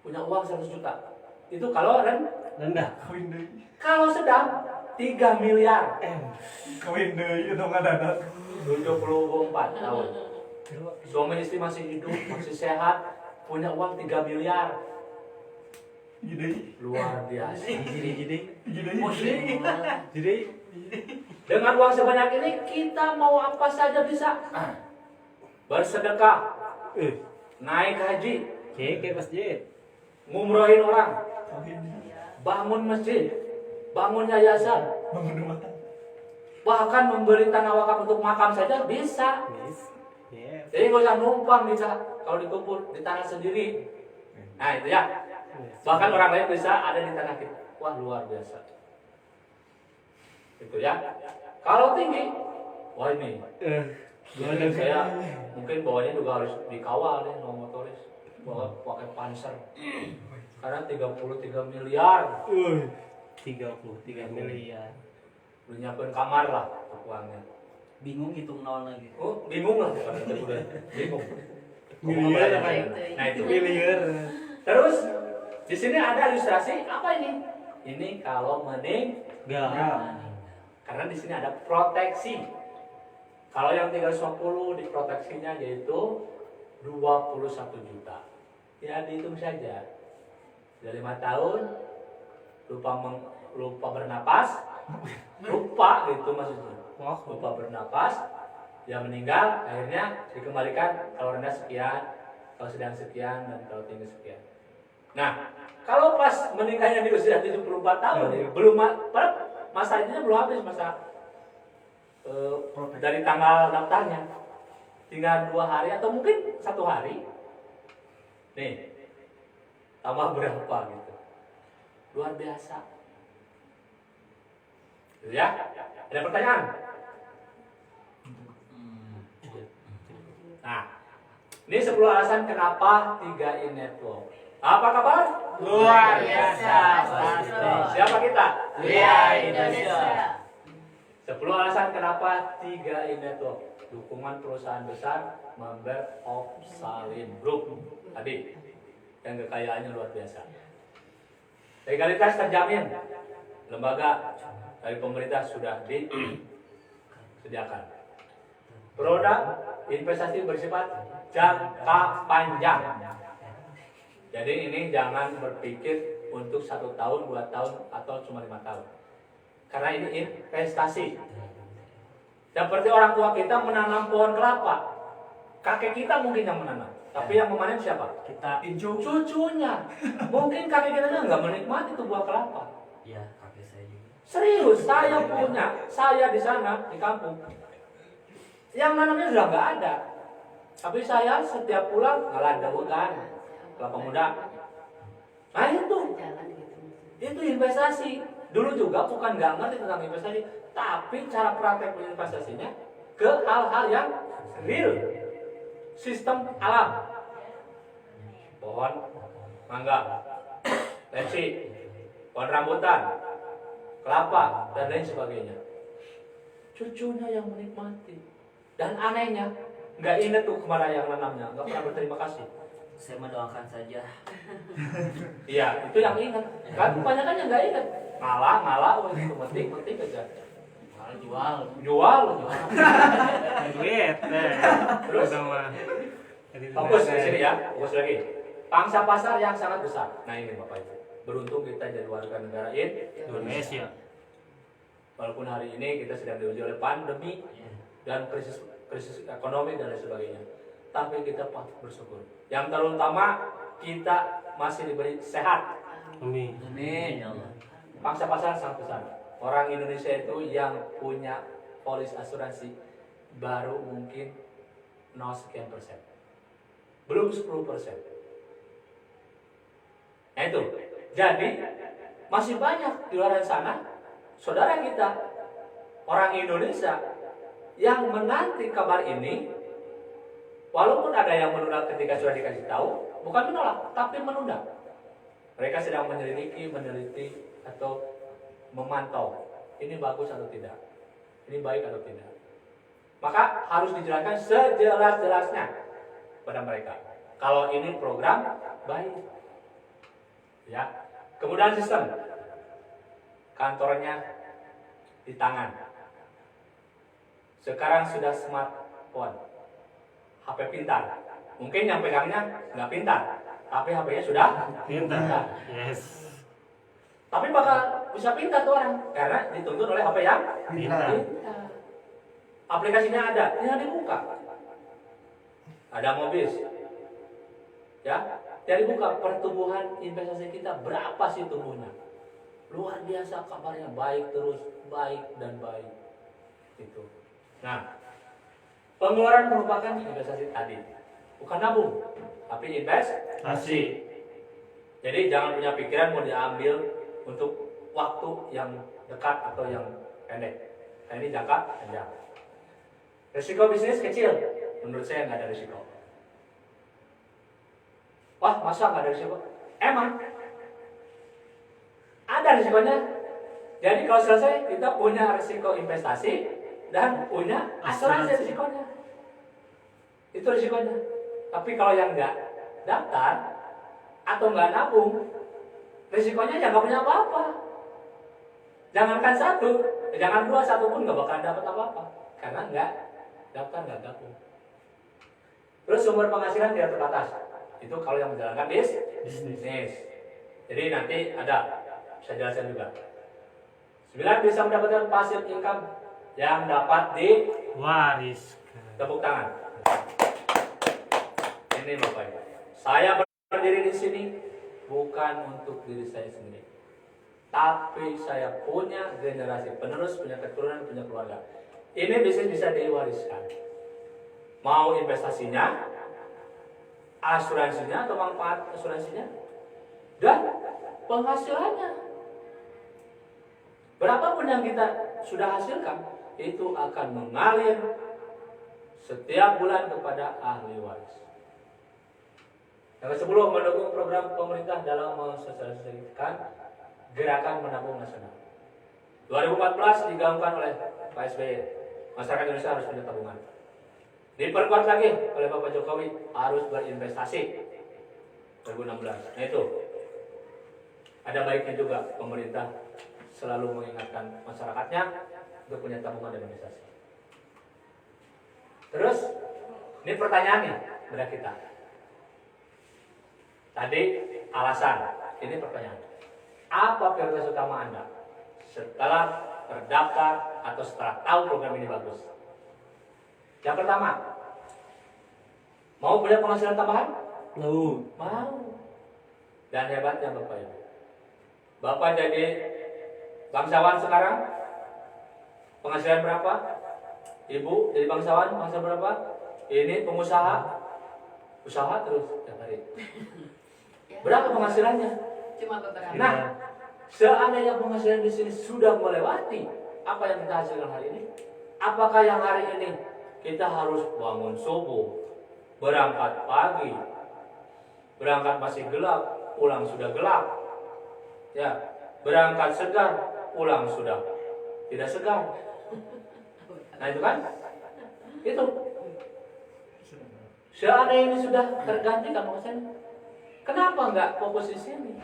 punya uang 100 juta. Itu kalau rendah. kalau sedang 3 miliar. Kawin deui itu ngadadak. 74 tahun. Suami istri masih hidup, masih sehat, punya uang 3 miliar. Jadi Luar biasa. Jadi Dengan uang sebanyak ini kita mau apa saja bisa. Bersedekah, naik haji, ke masjid. ngumrohin orang, bangun masjid, bangun yayasan, bangun rumah tangga. bahkan memberi tanah wakaf untuk makam saja bisa. Yes. Jadi nggak usah numpang bisa kalau dikubur di tanah sendiri. Nah itu ya. Bahkan orang lain bisa ada di tanah kita. Wah luar biasa. Itu ya. Kalau tinggi, wah ini. Mungkin saya mungkin bawahnya juga harus dikawal ya, no motoris. Bawa pakai panser. Karena 33 miliar. 33 miliar. Udah nyiapin kamar lah uangnya. Bingung hitung nol lagi. Oh, bingung lah pada udah bingung. Miliar apa ya? Nah itu. Miliar. Terus di sini ada ilustrasi apa ini? Ini kalau meninggal. Karena di sini ada proteksi. Kalau yang 350 diproteksinya yaitu 21 juta. Ya dihitung saja. Sudah 5 tahun lupa bernapas, lupa gitu maksudnya. Lupa bernapas, dia meninggal, akhirnya dikembalikan kalau rendah sekian, kalau sedang sekian, dan kalau tinggi sekian. Nah, kalau pas meninggalnya di usia 74 tahun, belum masa ini belum habis masa dari tanggal daftarnya, tinggal 2 hari atau mungkin 1 hari. Nih, tambah berapa gitu? Luar biasa. Gitu ya? Ada pertanyaan? Nah, ini 10 alasan kenapa 3i Network. Apa kabar? Luar biasa. Siapa kita? Ria Indonesia. 10 alasan kenapa 3i Network. Dukungan perusahaan besar member of Salim Group. Tadi yang kekayaannya luar biasa. Legalitas terjamin. Lembaga dari pemerintah sudah disediakan. Produk investasi bersifat jangka panjang. Jadi ini jangan berpikir untuk 1 tahun, 2 tahun, atau cuma 5 tahun. Karena ini investasi. Seperti orang tua kita menanam pohon kelapa. Kakek kita mungkin yang menanam. Tapi yang memanen siapa? Kita Cucunya. Mungkin kakek kita nggak menikmati itu buah kelapa. ya kakek saya juga. Serius, saya punya. Saya di sana, di kampung. Yang nanamnya sudah nggak ada. Tapi saya setiap pulang ngalah daun kan. Kelapa muda. Nah itu investasi. Dulu juga bukan nggak ngerti tentang investasi, tapi cara praktek investasinya ke hal-hal yang real, sistem alam, pohon mangga, leci, pohon rambutan, kelapa dan lain sebagainya. Cucunya yang menikmati, dan anehnya nggak inget tuh kemana yang nanamnya, nggak pernah berterima kasih. Saya mendoakan saja. Iya, itu yang ingat. Kan kebanyakan yang nggak ingat. Ngalah, itu penting aja. Jual. Duit. Terus Sama. fokus di sini ya, fokus lagi. Pangsa pasar yang sangat besar. Nah ini Bapak Ibu. Beruntung kita jadi warga negara Indonesia. Walaupun hari ini kita sedang diuji oleh pandemi dan krisis krisis ekonomi dan lain sebagainya. Tapi kita patut bersyukur. Yang terutama kita masih diberi sehat. Amin. Amin ya Allah. Pangsa pasar sangat besar. Orang Indonesia itu yang punya polis asuransi baru mungkin 0 sekian persen. Belum 10%. Nah itu. Jadi masih banyak di luar sana saudara kita orang Indonesia yang menanti kabar ini, walaupun ada yang menolak ketika sudah dikasih tahu, bukan menolak, tapi menunda. Mereka sedang menyelidiki, meneliti, atau memantau ini bagus atau tidak, ini baik atau tidak. Maka harus dijelaskan sejelas-jelasnya pada mereka. Kalau ini program baik, ya. Kemudian sistem kantornya di tangan. Sekarang sudah smartphone, HP pintar. Mungkin yang pegangnya nggak pintar, tapi HP-nya sudah Pintar. Yes. Tapi bakal bisa pintar tuh orang karena dituntun oleh HP yang Pintar. aplikasinya ada, tinggal dibuka. Ada mobil, ya, jadi buka pertumbuhan investasi kita berapa sih tumbuhnya? Luar biasa, kabarnya baik terus, baik dan baik. Itu. Nah, pengeluaran merupakan investasi tadi, bukan nabung, tapi investasi. Jadi jangan punya pikiran mau diambil untuk waktu yang dekat atau yang pendek. Nah, ini jangka panjang. Risiko bisnis kecil, menurut saya nggak ada risiko. Wah, masa nggak ada risiko? Emang ada risikonya. Jadi kalau selesai kita punya risiko investasi dan punya asuransi risikonya. Itu risikonya. Tapi kalau yang nggak daftar atau nggak nabung, risikonya ya nggak punya apa-apa. Jangankan satu, jangan dua, satu pun nggak bakal dapat apa-apa karena nggak daftar, nggak gabung. Terus sumber penghasilan tidak terbatas. Itu kalau yang menjalankan bisnis. Jadi nanti ada, saya jelaskan juga. 9 bisa mendapatkan passive income yang dapat Wariskan. tepuk tangan. Ini Bapak Ibu. Saya berdiri di sini bukan untuk diri saya sendiri. Tapi saya punya generasi penerus, punya keturunan, punya keluarga. Ini bisnis bisa diwariskan. Mau investasinya, asuransinya atau manfaat asuransinya, dan penghasilannya. Berapapun yang kita sudah hasilkan, itu akan mengalir setiap bulan kepada ahli waris. Yang ke-10, mendukung program pemerintah dalam mensosialisasikan gerakan menabung nasional. 2014 digaungkan oleh Pak SBY. Masyarakat Indonesia harus punya tabungan. Diperkuat lagi oleh Bapak Jokowi, harus berinvestasi. 2016. Nah itu. Ada baiknya juga pemerintah selalu mengingatkan masyarakatnya untuk punya tabungan dan investasi. Terus, ini pertanyaan nih kepada kita. Tadi alasan, ini pertanyaan. Apa prioritas utama Anda setelah terdaftar atau setelah tahu program ini bagus? Yang pertama, mau punya penghasilan tambahan? Mau. Dan hebatnya Bapak Ibu. Bapak jadi bangsawan sekarang, penghasilan berapa? Ibu jadi bangsawan, penghasilan berapa? Ini pengusaha, usaha terus tiap hari. Berapa penghasilannya? Cuma beberapa. Nah, seandainya penghasilan di sini sudah melewati apa yang kita hasilkan hari ini, apakah yang hari ini kita harus bangun subuh, berangkat pagi, berangkat masih gelap, pulang sudah gelap, ya, berangkat segar, pulang sudah tidak segar. Nah itu kan, itu. Seandainya ini sudah tergantikan penghasilan, kenapa nggak fokus di sini?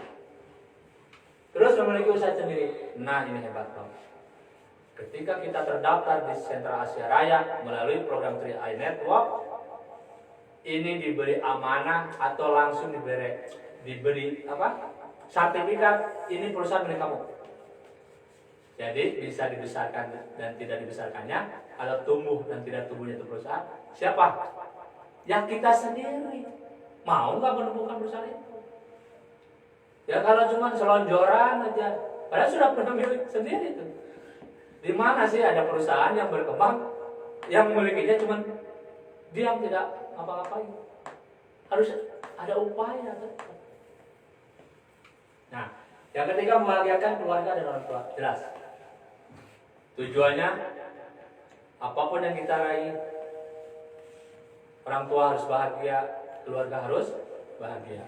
Terus memiliki usaha sendiri. Nah ini hebat Bang. Ketika kita terdaftar di Sentra Asia Raya melalui program 3i Network, ini diberi amanah atau langsung diberi apa? Sertifikat ini perusahaan milik kamu. Jadi bisa dibesarkan dan tidak dibesarkannya, kalau tumbuh dan tidak tumbuhnya itu perusahaan, siapa? Ya kita sendiri. Mau nggak menumbuhkan perusahaan itu? Ya kalau cuma selonjoran aja, padahal sudah punya milik sendiri tuh. Di mana sih ada perusahaan yang berkembang, yang memilikinya cuma diam tidak ngapa-ngapain? Harus ada upaya tetap. Nah, yang ketiga membahagiakan keluarga dan orang tua. Jelas. Tujuannya apapun yang kita raih, orang tua harus bahagia, keluarga harus bahagia.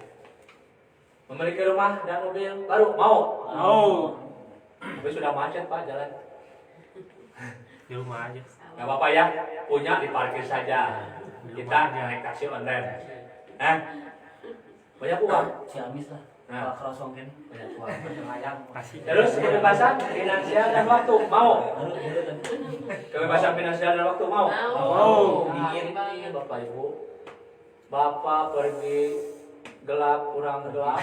Memiliki rumah dan mobil baru, mau? Mau. Tapi sudah macet Pak jalan. Di rumah aja. Gak apa-apa ya, punya diparkir saja. Kita naik taksi online. Banyak uang. Ciamis lah. Nah. Kalau kerosong kan banyak uang. Ayam. Kasih. Terus kebebasan finansial dan waktu, mau? Kebebasan finansial dan waktu, mau? Mau. Nah, ini Bapak Ibu. Bapak pergi gelap, kurang gelap.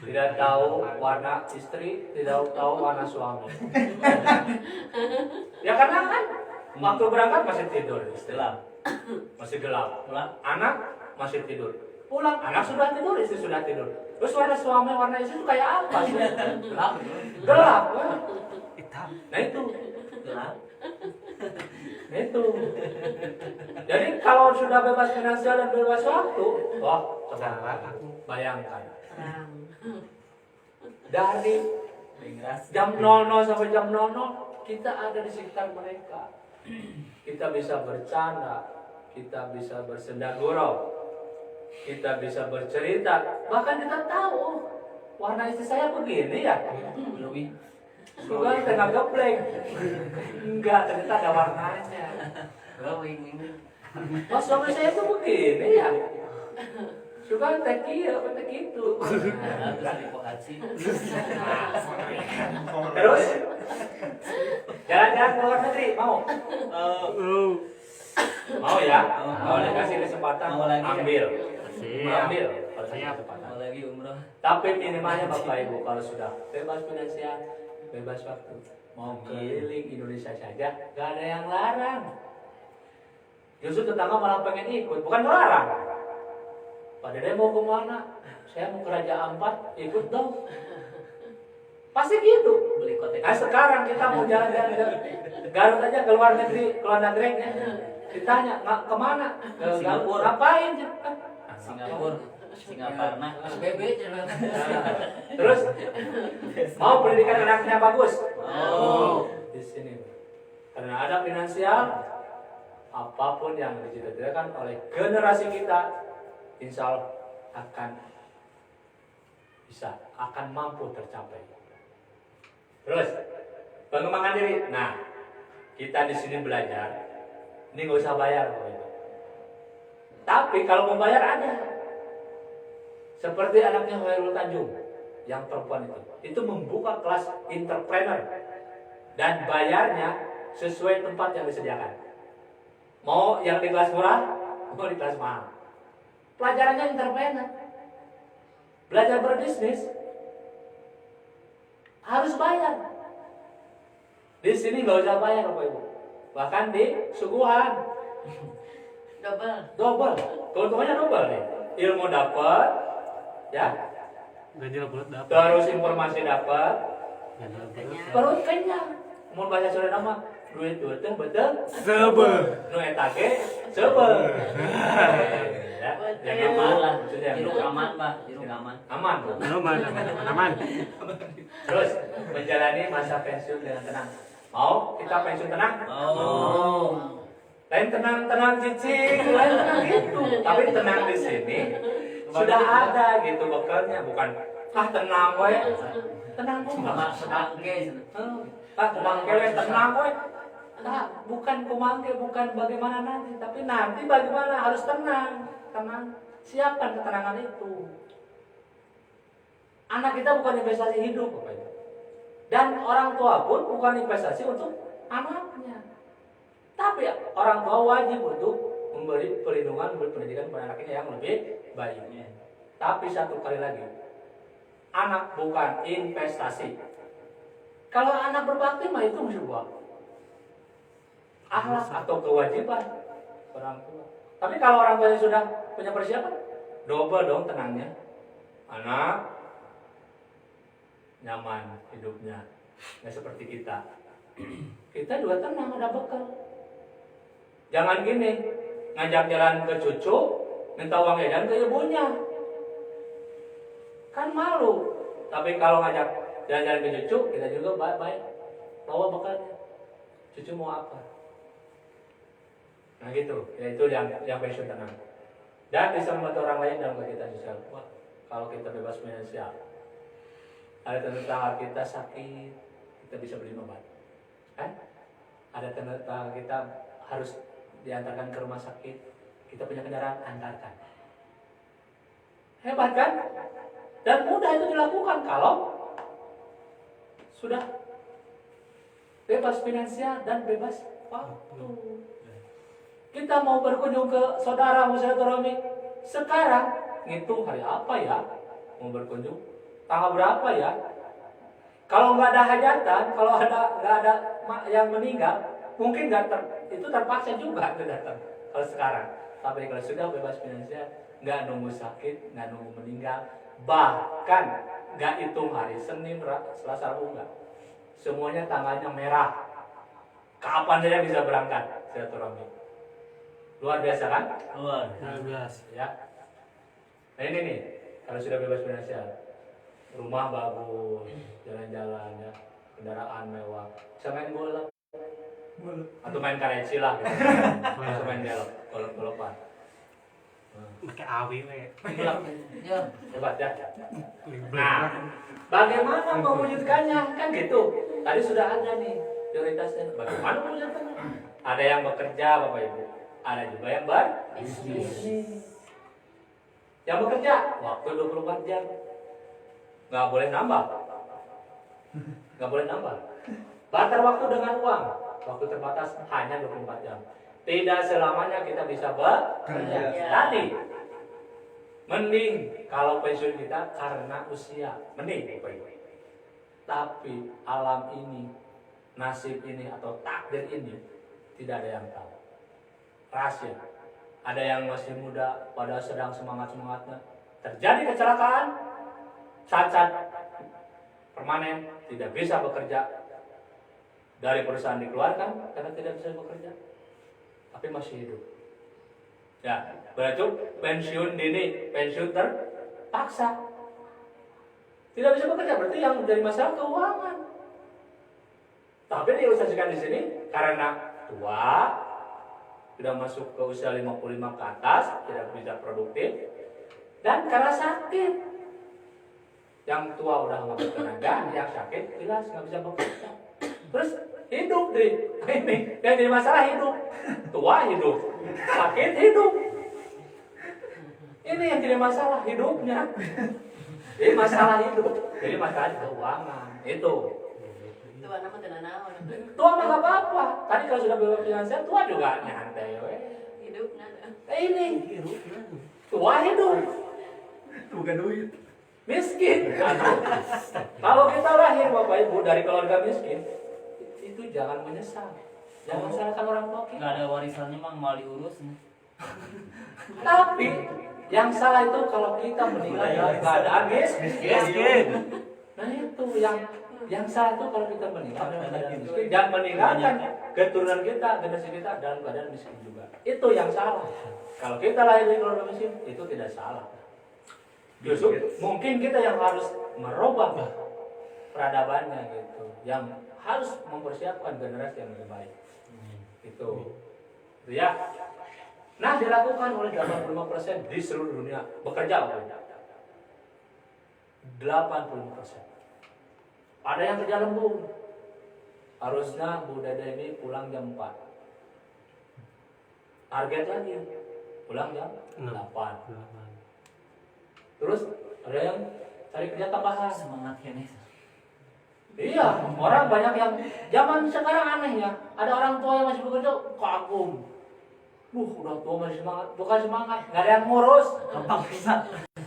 Tidak tahu warna istri, tidak tahu warna suami. Ya karena kan waktu berangkat masih tidur, gelap. Masih gelap. Pulang, anak masih tidur. Pulang, anak sudah tidur, istri sudah tidur. Terus warna suami, warna istri itu kayak apa sih? Gelap. Gelap. Hitam. Nah itu. Gelap. Nah itu. Jadi kalau sudah bebas finansial dan bebas waktu, wah, coba bayangkan. Dari jam 00 sampai jam 00 kita ada di sekitar mereka. Kita bisa bercanda, kita bisa bersenda gurau, kita bisa bercerita, bahkan kita tahu oh, warna istri saya begini ya. Lebih. Bukan tengah geblek. Enggak, ternyata ada warnanya. Mas suami saya tuh begini ya. Suka teh kieu, teh kitu. Terus jalan-jalan ke luar negeri mau? Mau ya? Kalau dikasih kesempatan Mau lagi ya? ambil. Siap. Ambil kalau dikasih Siap. kesempatan. Mau lagi umroh. Tapi minimalnya Bapak Ibu kalau sudah bebas finansial, bebas waktu, mau keliling Indonesia saja, gak ada yang larang. Justru tetangga malah pengen ikut, bukan melarang. Pak Dede mau kemana? Saya mau ke Raja Ampat, ikut dong. Pasti gitu. Beli kotek. Nah sekarang kita mau jalan-jalan ke Garut aja, ke luar negeri, ke luar negeri ya. Ditanya, kemana? Ke Garut. Singapura. Ngapain? Singapura. SBB jalan. Terus mau pendidikan anaknya bagus? Oh. Di sini. Karena ada finansial, apapun yang dicita-citakan oleh generasi kita, insya Allah akan bisa, akan mampu tercapai. Terus pengembangan diri. Nah, kita di sini belajar, ini nggak usah bayar. Tapi kalau mau bayar ada. Seperti anaknya Hoirul Tanjung, yang perempuan itu membuka kelas entrepreneur dan bayarnya sesuai tempat yang disediakan. Mau yang di kelas murah, mau di kelas mahal. Pelajarannya entrepreneur. Belajar berbisnis harus bayar. Di sini nggak usah bayar Bapak Ibu. Bahkan di suguhan double. Keuntungannya double nih. Ilmu dapat, ya. Ganjil bulat dapat. Terus informasi dapat, Ganjil bulat. perut kenyang. Mau bahasa Sunda nama duit teh betul. Sebel. Nu eta ge sebel. Ya, yang Aman lah. maksudnya Jeruk aman, Pak. Jeruk aman. aman. Aman. Terus menjalani masa pensiun dengan tenang. Mau kita pensiun tenang? Oh. Lain tenang cicing, lain tenang gitu. Tapi tenang di sini sudah ada gitu bekernya, bukan tenang we. Tenang Sama kok. semangke. Kumangke we tenang we. Nah, bukan kumangke, bukan bagaimana nanti, tapi nanti bagaimana harus tenang. Tenang. Siapkan ketenangan itu. Anak kita bukan investasi hidup, Bapak Ibu. Dan orang tua pun bukan investasi untuk anaknya. Tapi orang tua wajib untuk memberi perlindungan, memberi pendidikan kepada anaknya yang lebih baik. Tapi satu kali lagi, anak bukan investasi. Kalau anak berbakti mah itu sebuah akhlak atau kewajiban orang tua. Tapi kalau orang tua sudah punya persiapan, double dong tenangnya. Anak nyaman hidupnya, nggak seperti kita. Kita juga tenang, ada bekal. Jangan gini, ngajak jalan ke cucu, minta uang edan ke ibunya. Kan malu. Tapi kalau ngajak jalan-jalan ke cucu, kita juga baik-baik. Bawa bekalnya. Cucu mau apa? Nah gitu, ya itu yang pensiun tenang. Dan bisa membantu orang lain dalam kegiatan sosial. Wah, kalau kita bebas finansial, ada tetangga kita sakit, kita bisa beli obat. Ada tetangga kita harus diantarkan ke rumah sakit, kita punya kendaraan, antarkan. Hebat kan? Dan mudah itu dilakukan kalau sudah bebas finansial dan bebas waktu. Kita mau berkunjung ke saudara, mau silaturahmi sekarang, ngitung hari apa ya mau berkunjung, tanggal berapa ya. Kalau nggak ada hajatan, kalau nggak ada yang meninggal, mungkin itu terpaksa juga datang. Kalau sekarang, tapi kalau sudah bebas finansial, nggak nunggu sakit, nggak nunggu meninggal, bahkan nggak hitung hari Senin, Selasa, Rabu nggak. Semuanya tanggalnya merah. Kapan saja bisa berangkat silaturahmi. Luar biasa kan? Luar. Ya. Nah ini nih, kalau sudah bebas finansial, rumah bagus, jalan-jalan ya, kendaraan mewah, bisa main bola, atau main kareci lah, gitu. Atau main golok-golokan. Pakai awi we. Ya. Hebat ya. Nah, bagaimana mewujudkannya? Kan gitu. Tadi sudah ada nih prioritasnya. Bagaimana mewujudkannya? Ada yang bekerja, Bapak Ibu. Ada juga yang berbisnis. Yang bekerja, waktu 24 jam. Nggak boleh nambah. Nggak boleh nambah. Barter waktu dengan uang. Waktu terbatas hanya 24 jam. Tidak selamanya kita bisa bekerja. Tadi, mending kalau pensiun kita karena usia. Mending. Tapi alam ini, nasib ini atau takdir ini, tidak ada yang tahu. Rahasia. Ada yang masih muda, pada sedang semangat-semangatnya. Terjadi kecelakaan, cacat, permanen, tidak bisa bekerja. Dari perusahaan dikeluarkan karena tidak bisa bekerja. Tapi masih hidup. Ya, berarti pensiun dini, pensiun terpaksa. Tidak bisa bekerja, berarti yang dari masalah keuangan. Tapi diilustrasikan di sini karena tua, sudah masuk ke usia 55 ke atas, tidak bisa produktif, dan karena sakit. Yang tua udah nggak bertenaga, yang sakit jelas nggak bisa bekerja. Terus hidup deh, ini yang jadi masalah hidup, tua hidup, sakit hidup. Ini yang jadi masalah hidupnya. Jadi masalah hidup, jadi masalah keuangan itu. Itu anak mah tenan naon. Tua mah gak apa-apa. Tadi kalau sudah bebas finansial, tua juga nyantai we. Hidup nana. Ini tua hidup, Bukan duit. miskin. Kalau kita lahir Bapak Ibu dari keluarga miskin, itu jangan menyesal. Jangan salahkan orang tua kita. Nggak ada warisannya mah mau diurus. Tapi yang salah itu kalau kita meninggal dalam keadaan miskin. Nah itu yang salah itu kalau kita meninggal dalam keadaan miskin dan meninggalkan keturunan kita, generasi kita dalam keadaan miskin juga. Itu yang salah. Kalau kita lahir dari keluarga miskin itu tidak salah. Justru mungkin kita yang harus merubah peradabannya gitu, yang harus mempersiapkan generasi yang lebih baik. Itu ya. Nah, dilakukan oleh 85% di seluruh dunia bekerja. 85%. Ada yang kerja lembur. Harusnya Bu Dede ini pulang jam 4. Target lagi pulang jam 8. Terus ada yang cari kerja tambahan. Semangat ya nih. Iya, orang banyak yang zaman sekarang aneh ya. Ada orang tua yang masih bekerja kagum. Udah tua masih semangat, bukan semangat, nggak ada yang ngurus.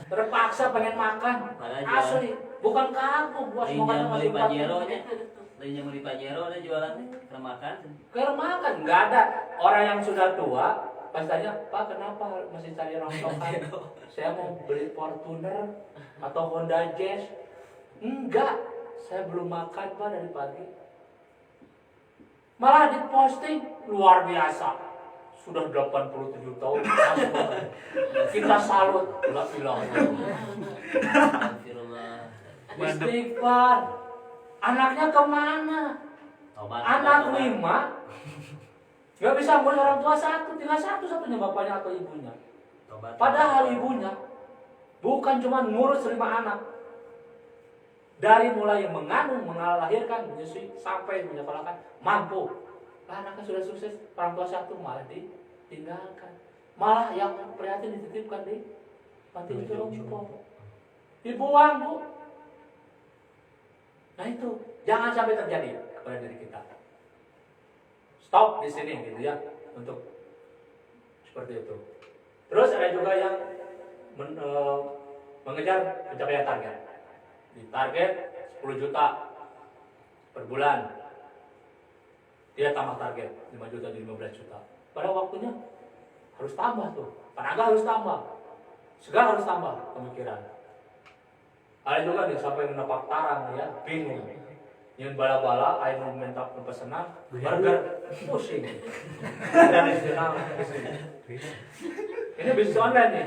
Terpaksa pengen makan. Asli, bukan kagum, gua semangat masih Pajeronya. Lainnya mau di Pajero ada jualan karena makan. Karena makan nggak ada orang yang sudah tua pas tanya, Pak kenapa masih cari rongsokan? Saya mau beli Fortuner atau Honda Jazz. Enggak, saya belum makan Pak dari pagi. Malah diposting luar biasa. Sudah 87 tahun. Kita salut. Ulah bilang. Astagfirullah. Istighfar. Anaknya kemana? Tobat. Anak 5 nggak bisa ngurus orang tua satu, tinggal satu-satunya bapaknya atau ibunya. Tobat. Padahal ibunya bukan cuma ngurus 5 anak. Dari mulai mengandung, melahirkan, menyusui, sampai menyekolahkan, mampu. Anaknya sudah sukses, orang tua satu malah ditinggalkan. Malah yang prihatin dititipkan di panti jompo. Dibuang, Bu. Nah itu, jangan sampai terjadi kepada diri kita. Stop di sini gitu ya, untuk seperti itu. Terus ada juga yang mengejar pencapaian target. Di target 10 juta per bulan. Dia tambah target 5 juta jadi 15 juta. Pada waktunya harus tambah tuh. Tenaga harus tambah. Segala harus tambah pemikiran. Ada juga nih sampai menepak tarang ya, bingung. Yang bala-bala, air minta pesanan, burger, pusing. Dan istilah ini bisnis online nih.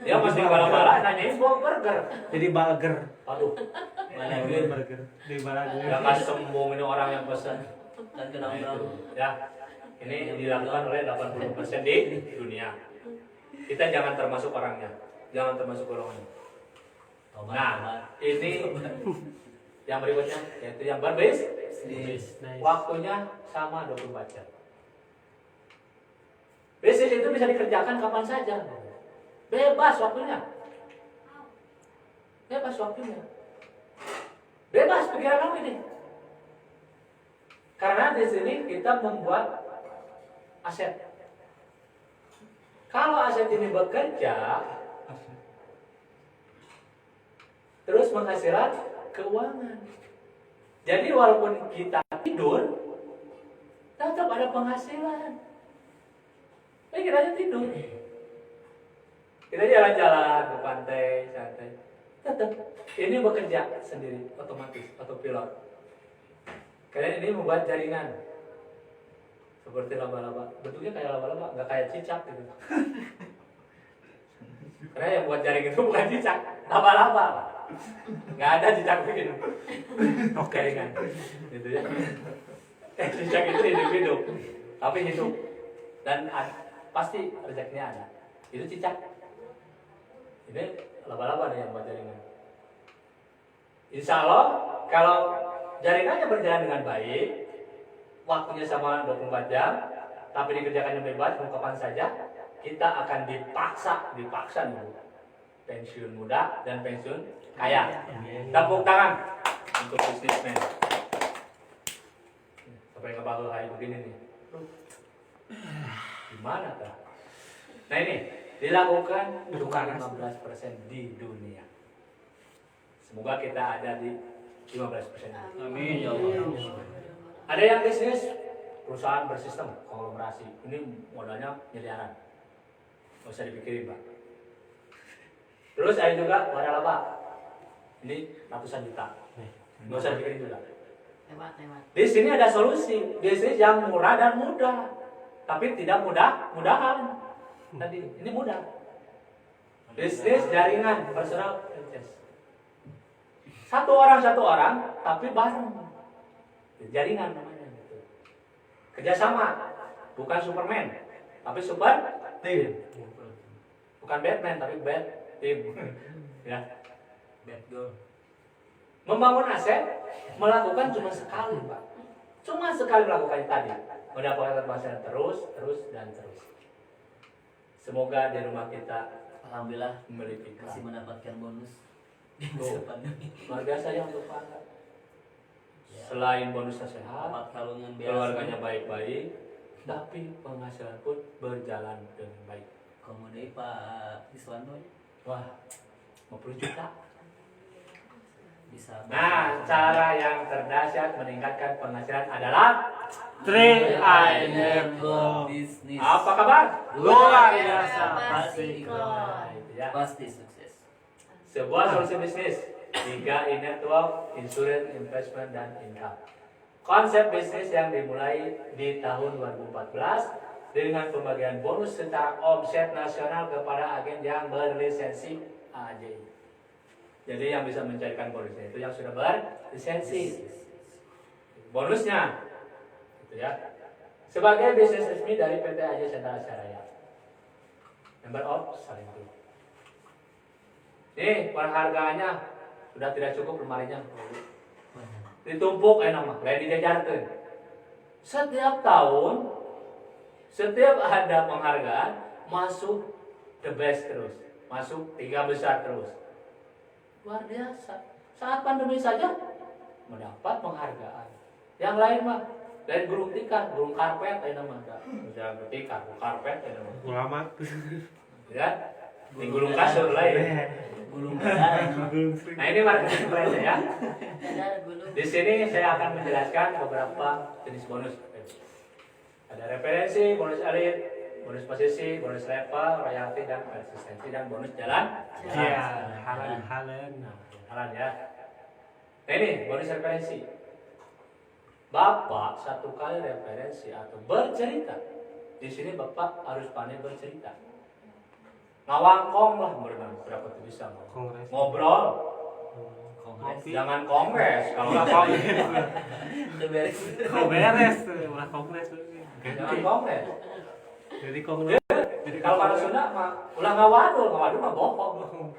Dia masih bala-bala, nanyain bawa burger. Jadi burger. Aduh, Balager. Burger. Di burger. gak kasih sombong ini orang yang pesan. Dan Nah, kena itu. Ya, ini dilakukan oleh 80% di dunia. Kita jangan termasuk orangnya, jangan termasuk golongannya. Nah, ini yang berikutnya yaitu yang berbisnis. Waktunya sama 24 jam. Bisnis itu bisa dikerjakan kapan saja. Bebas waktunya. Bebas waktunya. Bebas pikiran kamu ini. Karena di sini kita membuat aset. Kalau aset ini bekerja, terus menghasilkan keuangan. Jadi walaupun kita tidur, tetap ada penghasilan. Kita aja tidur. Kita jalan-jalan ke pantai, santai. Tetap ini bekerja sendiri, otomatis, autopilot. Kalian ini membuat jaringan seperti laba-laba. Bentuknya kayak laba-laba, nggak kayak cicak gitu. Karena yang buat jaring itu bukan cicak, laba-laba. Nggak ada cicak begini. Oke kan, gitu ya. Cicak itu individu, tapi hidup dan pasti rezekinya ada. Itu cicak. Ini laba-laba nih yang buat jaringan. Insya Allah kalau jaringannya berjalan dengan baik, waktunya sama 24 jam, tapi dikerjakannya bebas, mau kapan saja, kita akan dipaksa nih, pensiun muda dan pensiun kaya. Tepuk tangan untuk bisnismen. Sampai ngebangun kayak begini nih. Gimana tuh? Nah ini dilakukan cuma 15% di dunia. Semoga kita ada di 15%. Amin ya Allah. Ada yang bisnis perusahaan bersistem konglomerasi. Ini modalnya miliaran. Nggak usah dipikirin, Pak. Terus ada juga waralaba. Ini ratusan juta. Nggak usah dipikirin juga. Lewat. Di sini ada solusi. Bisnis yang murah dan mudah. Tapi tidak mudahan. Tadi ini mudah. Bisnis jaringan personal franchise. Satu orang, tapi bareng. Jaringan namanya. Gitu. Kerjasama, bukan Superman, tapi super team. Bukan Batman, tapi bad team. Ya. Bad girl. Membangun aset, melakukan cuma sekali, Pak. Cuma sekali melakukannya tadi. Mendapatkan penghasilan terus. Semoga di rumah kita Alhamdulillah memiliki masih mendapatkan bonus. Tuh, luar biasa ya untuk Pak. Selain bonusnya sehat, 4 kalungan biasa. keluarganya baik-baik, tapi penghasilan pun berjalan dengan baik. Kemudian Pak Iswanto Wah, 50 juta. Bisa. Nah, cara yang terdahsyat meningkatkan penghasilan adalah 3 Network. Bisnis. apa kabar? Luar biasa. Pasti Nah, ikut. itu ya. Pasti sukses. Sebuah solusi bisnis 3 network, insurance, investment, dan income. Konsep bisnis yang dimulai di tahun 2014 dengan pembagian bonus secara omset nasional kepada agen yang berlisensi AJI. Jadi yang bisa mencarikan bonusnya itu yang sudah berlisensi. Bonusnya, itu ya. Sebagai bisnis resmi dari PT AJI Sentra Asyaraya. Member of saling dulu. Nih penghargaannya sudah tidak cukup lemarinya. Ditumpuk nama, lain dijajarkan. Setiap tahun, setiap ada penghargaan, masuk the best terus, masuk 3 besar terus. Luar biasa. Saat pandemi saja mendapat penghargaan. Yang lain mah dari gulung tikar, gulung karpet, nama udah tikar, gulung karpet, nama. Ulama. Ya, di gulung kasur lain. Gulung besar. Nah ini marketing plan ya. Ada gulung. Di sini saya akan menjelaskan beberapa jenis bonus. Ada referensi, bonus elit, bonus posisi, bonus level, royalti, dan persistensi, dan bonus jalan. Iya, halen. Nah, jalan ya. Nah ini bonus referensi. Bapak satu kali referensi atau bercerita. Di sini Bapak harus pandai bercerita. Ngawangkong lah berenang berapa tuh bisa Kongres. ngobrol. Kongres. Jangan kongres kalau nggak kongres. Itu beres. Kok beres tuh, malah kongres. Jangan kongres. Jadi kongres. Kalau pada Sunda mah ulah ngawadul mah bohong.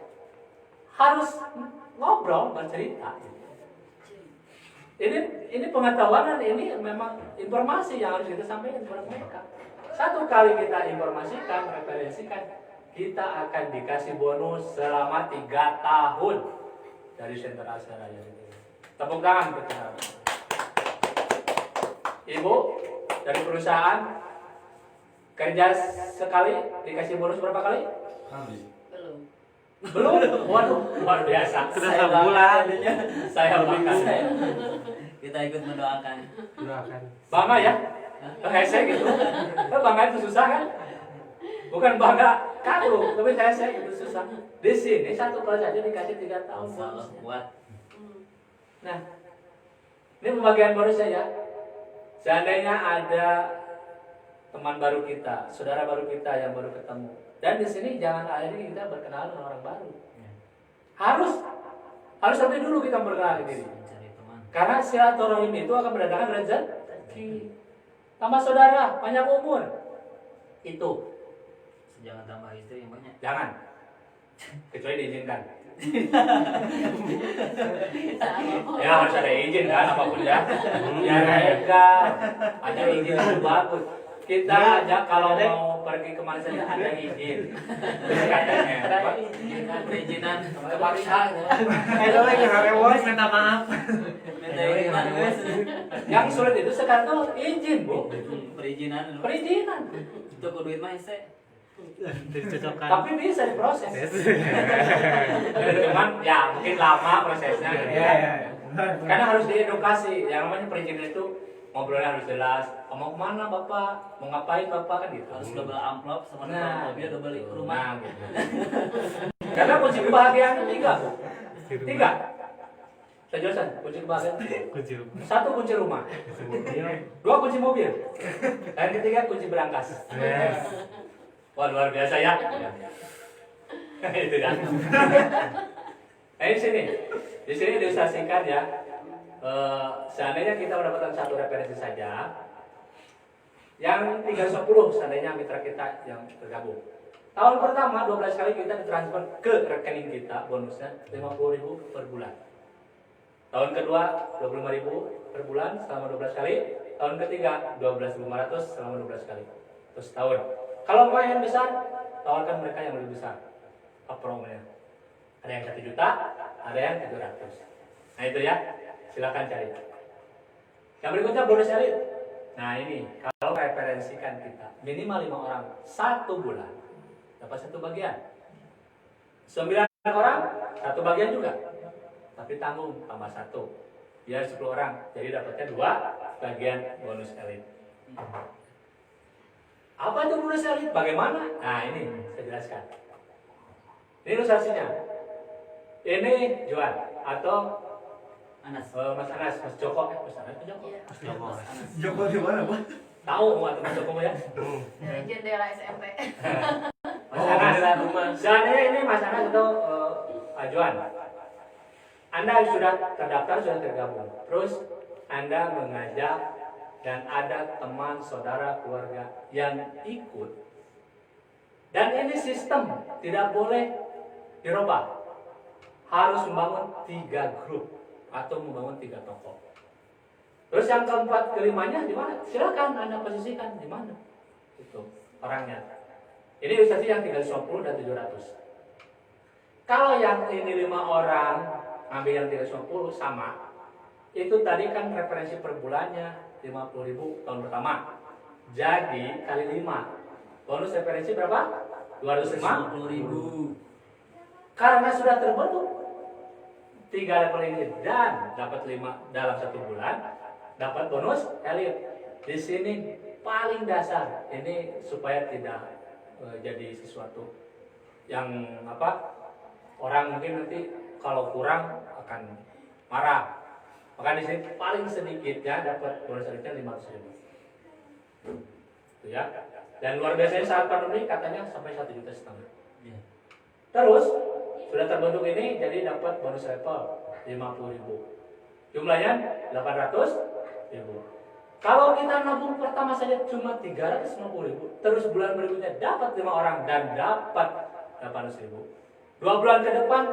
Harus ngobrol bercerita. Ini pengetahuan, ini memang informasi yang harus kita sampaikan kepada mereka. Satu kali kita informasikan, referensikan, kita akan dikasih bonus selama 3 tahun dari Sentra Asyaraya. Tepuk tangan untuk kita. Ibu dari perusahaan kerja sekali dikasih bonus berapa kali? Belum. Belum? Waduh, luar biasa. Sudah sebulan. Saya bangga. Kita ikut mendoakan. Doakan. Bangga ya? Hese gitu. Bangga itu susah kan? Bukan bangga kaku, tapi hese itu susah. Di sini satu kelas aja dikasih 3 tahun Salah bonusnya. kuat. Nah, ini pembagian bonusnya ya. Seandainya ada teman baru kita, saudara baru kita yang baru ketemu, dan di sini jangan akhirnya kita berkenalan dengan orang baru. Harus sampai dulu kita berkenalan diri. Mencari teman. Karena silaturahim itu akan mendatangkan rezeki. Tambah saudara, panjang umur. Itu Jangan tambah istri yang banyak. jangan. Kecuali diizinkan. Ya harus ada izin kan apapun ya. Ya legal. Ada izin itu bagus. Kita aja kalau mau pergi kemana saja ada izin. Terus katanya apa? Perizinan. Kepaksa. Itu lagi harewos minta maaf. Minta perizinan guys. Yang sulit itu sekarang tuh izin, Bu. Perizinan. Perizinan. Toko duit mah ese. Dicocokkan. Tapi bisa diproses. Cuman ya mungkin lama prosesnya. Karena harus diedukasi. Yang namanya perizinan itu ngobrolnya harus jelas. Mau kemana Bapak? Mau ngapain Bapak kan gitu. Harus double amplop sama Nah, mobil double ke rumah. Nah, gitu. Karena kunci kebahagiaan itu 3. 3. Saya jelaskan kunci kebahagiaan. Kunci. 1 kunci rumah. 2 kunci mobil. Dan ketiga kunci berangkas. Yes. Wah luar biasa ya. Itu ya. Nah di sini diilustrasikan ya. Seandainya kita mendapatkan 1 referensi saja, yang 310 seandainya mitra kita yang tergabung. Tahun pertama 12 kali kita ditransfer ke rekening kita, bonusnya 50.000 per bulan. Tahun kedua 25.000 per bulan selama 12 kali. Tahun ketiga 12.500 selama 12 kali. Terus tahun. Kalau mau yang besar, tawarkan mereka yang lebih besar. Upfront-nya. Ada yang 1 juta, ada yang 700. Nah itu ya, silakan cari. Yang berikutnya bonus elit. Nah ini, kalau referensikan kita, minimal 5 orang, 1 bulan, dapat 1 bagian. 9 orang, 1 bagian juga. tapi tanggung tambah 1 biar 10 orang, jadi dapatnya 2 bagian bonus elit. Apa itu bonus elit? Bagaimana? Nah ini saya jelaskan. Ini ilustrasinya. Ini Joan atau Anas. Mas Anas, Mas Joko, Mas Anas, Mas Joko. Iya. Mas Joko. Anas. Joko di mana, Pak? Tahu nggak Mas Joko ya? Dari jendela SMP. Mas Anas. dalam rumah. Dan ini Mas Anas atau Joan. Anda sudah terdaftar, sudah tergabung. Terus Anda mengajak dan ada teman, saudara, keluarga yang ikut. Dan ini sistem tidak boleh dirubah. Harus membangun 3 grup atau membangun 3 toko. Terus yang keempat, kelimanya di mana? Silakan Anda posisikan di mana. Itu orangnya. Ini ilustrasi yang 350 dan 700. Kalau yang ini 5 orang ambil yang 350 sama, itu tadi kan referensi per bulannya 50.000 tahun pertama. Jadi kali 5. Bonus referensi berapa? 250.000. 50.000. Karena sudah terbentuk 3 level ini dan dapat 5 dalam 1 bulan, dapat bonus elit. Di sini paling dasar ini supaya tidak jadi sesuatu yang orang mungkin nanti kalau kurang akan marah. Maka di sini paling sedikit ya dapat bonus elitnya 500.000. Itu ya. Dan luar biasanya saat pandemi katanya sampai 1,5 juta. Iya. Terus sudah terbentuk ini jadi dapat bonus level 50.000. Jumlahnya 800.000. Kalau kita nabung pertama saja cuma 350.000, terus bulan berikutnya dapat 5 orang dan dapat 800.000. 2 bulan ke depan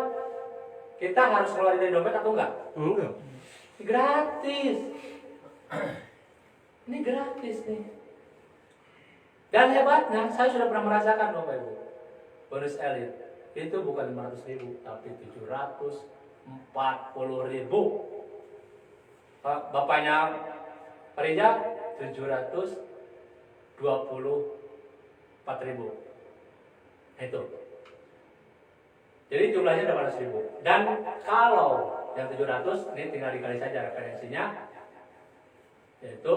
kita harus keluar dari dompet atau enggak? Enggak. Gratis. Ini gratis nih. Dan hebatnya, saya sudah pernah merasakan Bapak Ibu. Bonus elit itu bukan 500.000 tapi 740.000. Bapaknya Parija 724.000. Itu. Jadi jumlahnya 800.000. Dan kalau yang 700 ini tinggal dikali saja referensinya, yaitu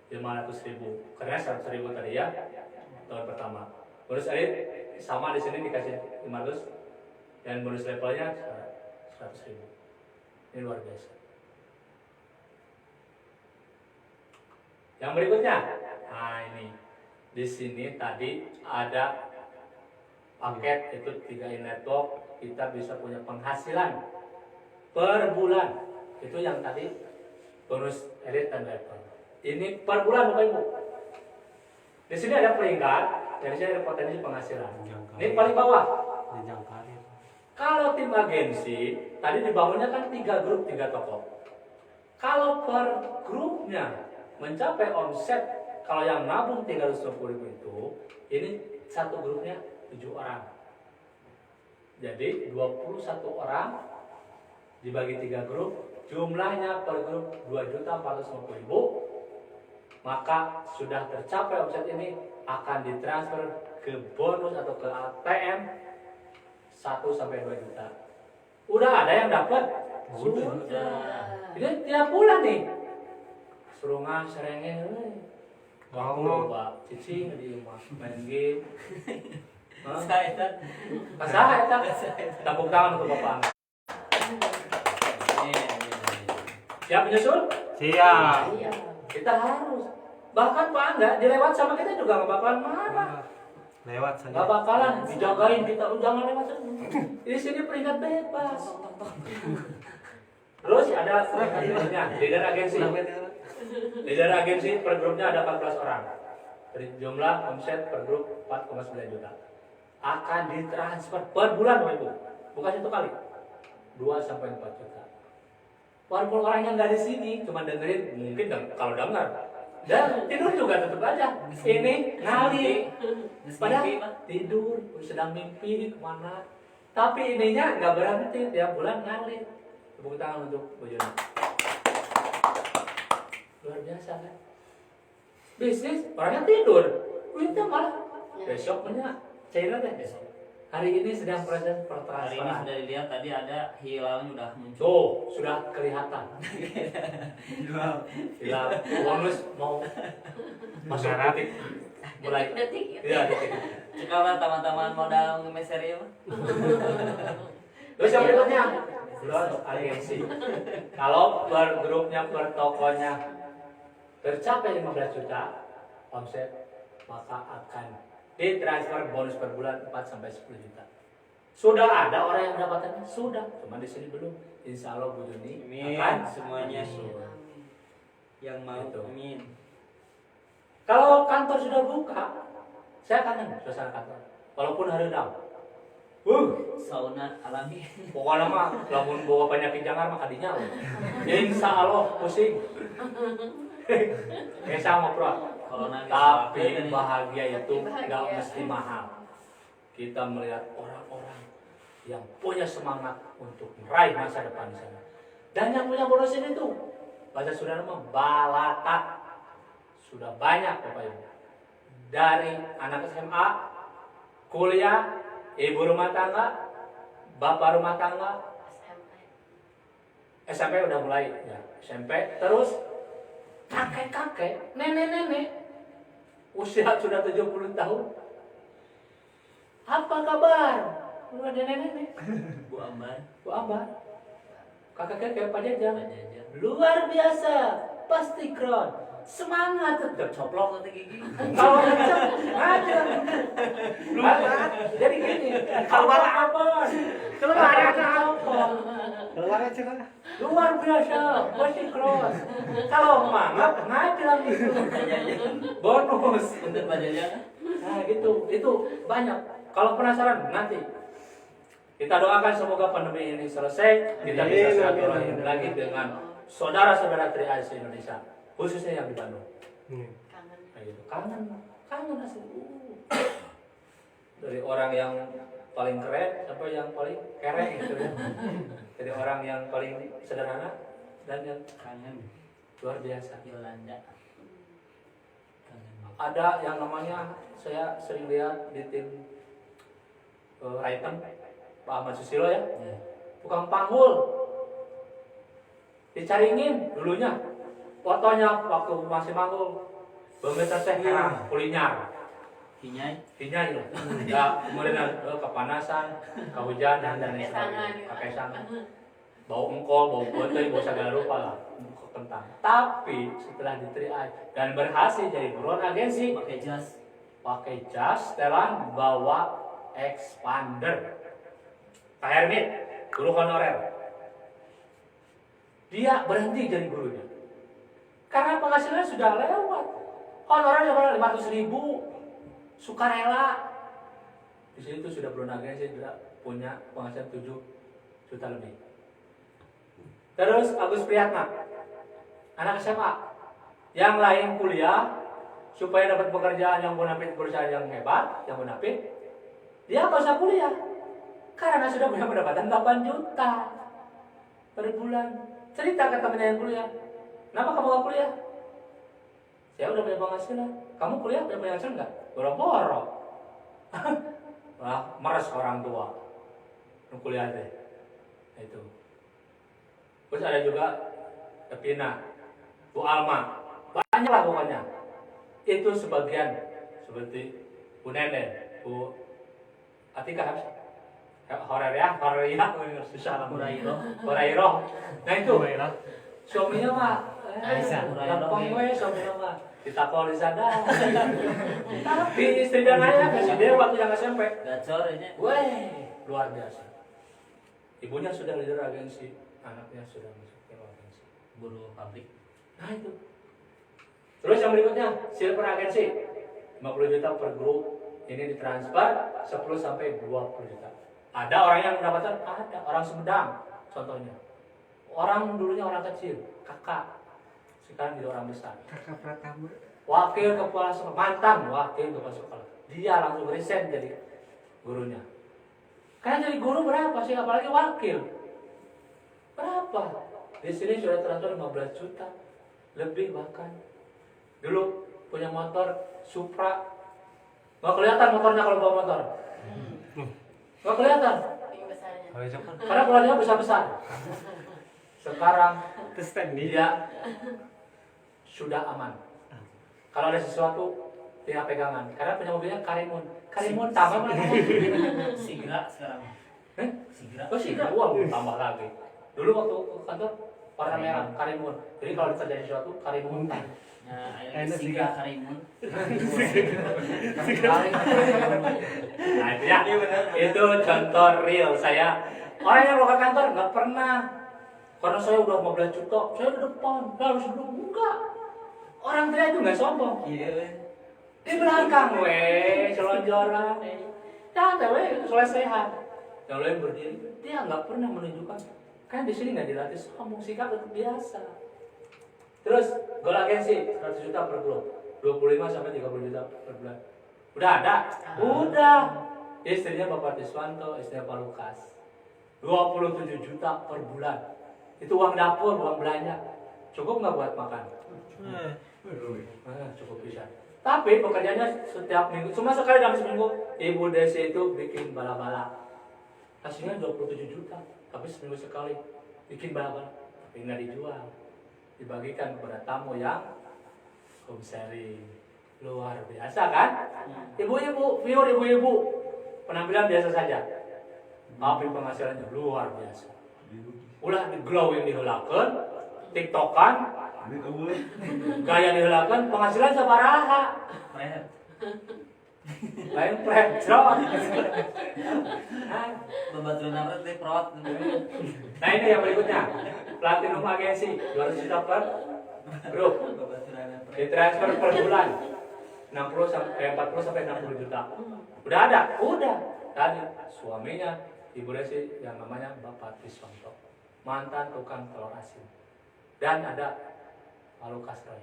500.000. Karena 100.000 tadi ya tahun pertama. Bonus elit sama di sini dikasih 500 dan bonus levelnya 100.000. Ini luar biasa. Yang berikutnya, nah ini di sini tadi ada paket itu 3 network, kita bisa punya penghasilan per bulan. Itu yang tadi bonus elit dan level. Ini per bulan Bapak Ibu. Di sini ada peringkat, dari sini ada potensi penghasilan. Ini paling bawah. Kalau tim agensi tadi dibangunnya kan 3 grup 3 toko. Kalau per grupnya mencapai omset, kalau yang nabung 350.000 itu, ini satu grupnya 7 orang. Jadi 21 orang dibagi 3 grup, jumlahnya per grup 2.450.000. Maka sudah tercapai omset ini akan ditransfer ke bonus atau ke ATM 1 sampai 2 juta. Udah ada yang dapat? Sudah. Jadi tiap bulan nih. Suruh ngasrengin Pak cicing di rumah main game. Saya kan. Pasaha eta. Tepuk tangan untuk Bapak. Siap menyusul? Siap. Iya. Kita harus. Bahkan Pak Angga dilewat sama kita juga nggak bakalan marah. Lewat saja. Nggak bakalan dijagain kita. Jangan lewat saja. Di sini peringkat bebas. Terus ada leader agensi. Leader agensi per grupnya ada 14 orang. Dari jumlah omset per grup 4,9 juta. Akan ditransfer per bulan Bapak Ibu. Bukan 1 kali. 2 sampai 4 juta. Walaupun orangnya nggak di sini, cuma dengerin, mungkin kalau dengar. Dan tidur juga tetap aja. Ini ngali. Padahal tidur, sedang mimpi kemana. Tapi ininya nggak berhenti, tiap bulan ngalir. Tepuk tangan untuk Bu Joni. Luar biasa kan? Bisnis, orangnya tidur. Duitnya malah besok punya cairan deh besok. Hari ini sedang proses Hari ini pertransferan. sudah dilihat tadi ada hilalnya udah muncul. Tuh, sudah kelihatan. Hilal bonus mau masuk Darat. detik. Mulai. Detik ya. Iya, detik. Sekarang teman-teman modal ngemeser ya mah. Terus yang berikutnya, growth agency. Kalau per grupnya, per tokonya tercapai 15 juta omset, maka akan ditransfer bonus per bulan 4 sampai 10 juta. Sudah ada orang yang mendapatkannya? Sudah, cuma di sini belum. Insya Allah Bu Juni Amin, akan semuanya. menyusul. Yang mau Gitu. amin. Kalau kantor sudah buka, saya kangen suasana kantor. Walaupun hari down. Sauna alami. Pokoknya mah, lamun bawa penyakit jangan mah kadinya. Insya Allah pusing. Kayak sama bro. Corona Tapi bahagia itu Bahagia. nggak mesti mahal. Kita melihat orang-orang yang punya semangat untuk meraih masa depan di sana. Dan yang punya bonus ini tuh, bahasa Sunda mah balatak. Sudah banyak Bapak Ibu. Dari anak SMA, kuliah, ibu rumah tangga, bapak rumah tangga, SMP udah mulai ya, SMP terus kakek-kakek, nenek-nenek usia sudah 70 tahun. Apa kabar? Lu ada nenek-nenek, Bu Ambar, Bu Ambar, kakek-kakek Pak Jajang. Pak Jajang. Luar biasa, pasti keren. Semangat tetap Coplok atau gigi. kalau ngajar lupa. Jadi gini, kalau apa? Keluar Keluar aja lah. luar biasa, masih cross. Kalau mangap ngajar gitu. Bonus. Untuk Pak Jajang. Nah gitu, itu banyak. Kalau penasaran nanti kita doakan semoga pandemi ini selesai, kita bisa Amin, silaturahmi amin, amin. lagi dengan saudara-saudara Tri-ASI Indonesia, khususnya yang di Bandung. Kangen. Nah, gitu. Kangen asli. Dari orang yang paling keren sampai yang paling keren gitu ya. Dari orang yang paling sederhana dan yang Kangen. luar biasa. Yolanda. Kangen. Ada yang namanya saya sering lihat di tim Raiten Pak Ahmad Susilo ya, Ya. tukang panggul dicaringin dulunya fotonya waktu masih manggul bemeter teh herang kulinyar Kinyai. Hinyai lah. Ya, kemudian kepanasan, kehujanan dan lain Pakai tangan, sebagainya. ya. Pakai tangan. Bau engkol, bau putih, bau segala rupa lah. Kentang. Tapi setelah diterima dan berhasil jadi buruan agensi, Pakai jas. pakai jas, setelan, bawa expander. Pak Hermit, guru honorer. Dia berhenti jadi gurunya. Karena penghasilannya sudah lewat. Honorer cuma 500.000. Sukarela. Di sini tuh sudah buruan agensi sudah punya penghasilan 7 juta lebih. Terus Agus Priyatna, anak SMA, yang lain kuliah supaya dapat pekerjaan yang bonafit perusahaan yang hebat, yang bonafit, dia nggak usah kuliah karena sudah punya pendapatan 8 juta per bulan. Cerita ke temannya yang kuliah, kenapa kamu nggak kuliah? Saya udah punya penghasilan. Kamu kuliah punya penghasilan nggak? Boro-boro. Wah, meres orang tua. Kuliah deh. Itu. Terus ada juga Epina, Bu Alma, banyak lah pokoknya. Itu sebagian seperti Bu Nenen, Bu Atika, Horer ya, susah lah. Horairo. Nah itu, suaminya mah, Aisyah. gampang we suaminya mah. Ditakol di sana. Tapi istri dan ayah kasih dia waktu yang SMP. Gacor ini. Weh, luar biasa. Ibunya sudah leader agensi, anaknya sudah masuk ke agensi. Buruh pabrik. Nah itu. Terus yang berikutnya, silver agensi. 50 juta per grup. Ini ditransfer 10 sampai 20 juta. Ada orang yang mendapatkan, ada orang Sumedang contohnya. Orang dulunya orang kecil, kakak. Sekarang jadi orang besar. Kakak Pratama. Wakil kepala sekolah, mantan wakil kepala sekolah. Dia langsung resign jadi gurunya. Karena jadi guru berapa sih, apalagi wakil? Berapa? Di sini sudah transfer 15 juta. Lebih bahkan. Dulu punya motor Supra. Nggak kelihatan motornya kalau bawa motor. Nggak kelihatan. Tinggi besarnya. Karena keluarnya besar-besar. Sekarang Terus tadi. dia sudah aman. Kalau ada sesuatu tinggal pegangan. Karena punya mobilnya Karimun. Karimun tambah mana? Sigra sekarang. Eh? Sigra. Oh sih, uang tambah lagi. Dulu waktu ke kantor warna merah Karimun. Jadi kalau dikerjain sesuatu Karimun. Nah, Enak ayo sih, Sigra Kak. Karimun. Nah itu ya, itu contoh real saya. Orang yang mau ke kantor nggak pernah. Karena saya udah 15 juta, saya di depan, saya harus duduk. Enggak. Orang dia itu nggak sombong. Iya, weh. Di belakang weh, selonjoran. Santai weh, soalnya sehat. Yang lain berdiri, dia nggak pernah menunjukkan. Kan di sini nggak dilatih sombong, sikap tetap biasa. Terus, gol agensi 100 juta per bulan, 25 sampai 30 juta per bulan. Udah ada? Udah. Istrinya Bapak Tiswanto, istrinya Pak Lukas. 27 juta per bulan. Itu uang dapur, uang belanja. Cukup nggak buat makan? Cukup bisa. Tapi pekerjaannya setiap minggu, cuma sekali dalam seminggu, Ibu Desi itu bikin bala-bala. Hasilnya 27 juta, tapi seminggu sekali bikin bala-bala. Tapi nggak dijual. Dibagikan kepada tamu yang home sharing. Luar biasa kan? Ibu-ibu, viewer ibu-ibu, penampilan biasa saja. Tapi penghasilannya luar biasa. Ulah di glowing dihelakeun, tiktokan, gaya dihelakeun, penghasilan sabaraha. Pret. Lain plecron. Pembaturan apa teh prot. Nah ini yang berikutnya, Platinum Agensi 200 juta per grup. Pembaturan apa? Ditransfer per bulan 40 sampai 60 juta. Udah ada? Udah. Tadi suaminya Ibu Desi yang namanya Bapak Tiswanto, mantan tukang telur asin. Dan ada Pak Lukas Roy,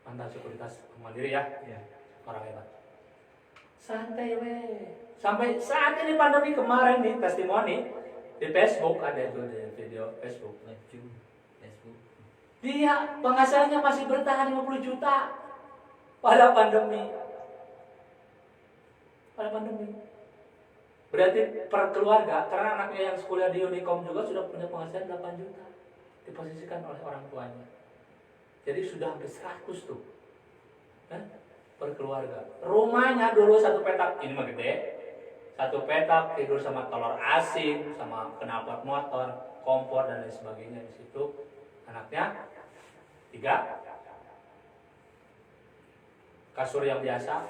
mantan sekuritas mandiri ya. Orang hebat. Santai weh. Sampai saat ini pandemi kemarin nih testimoni di Facebook ada itu di video Facebook. Lajum Facebook. Dia penghasilannya masih bertahan 50 juta pada pandemi. Pada pandemi. Berarti per keluarga, karena anaknya yang sekolah di Unicom juga sudah punya penghasilan 8 juta. Diposisikan oleh orang tuanya. Jadi sudah hampir 100 tuh. Per keluarga. Rumahnya dulu satu petak, ini mah gede. Satu petak tidur sama telur asin, sama knalpot motor, kompor dan lain sebagainya di situ. Anaknya 3. Kasur yang biasa.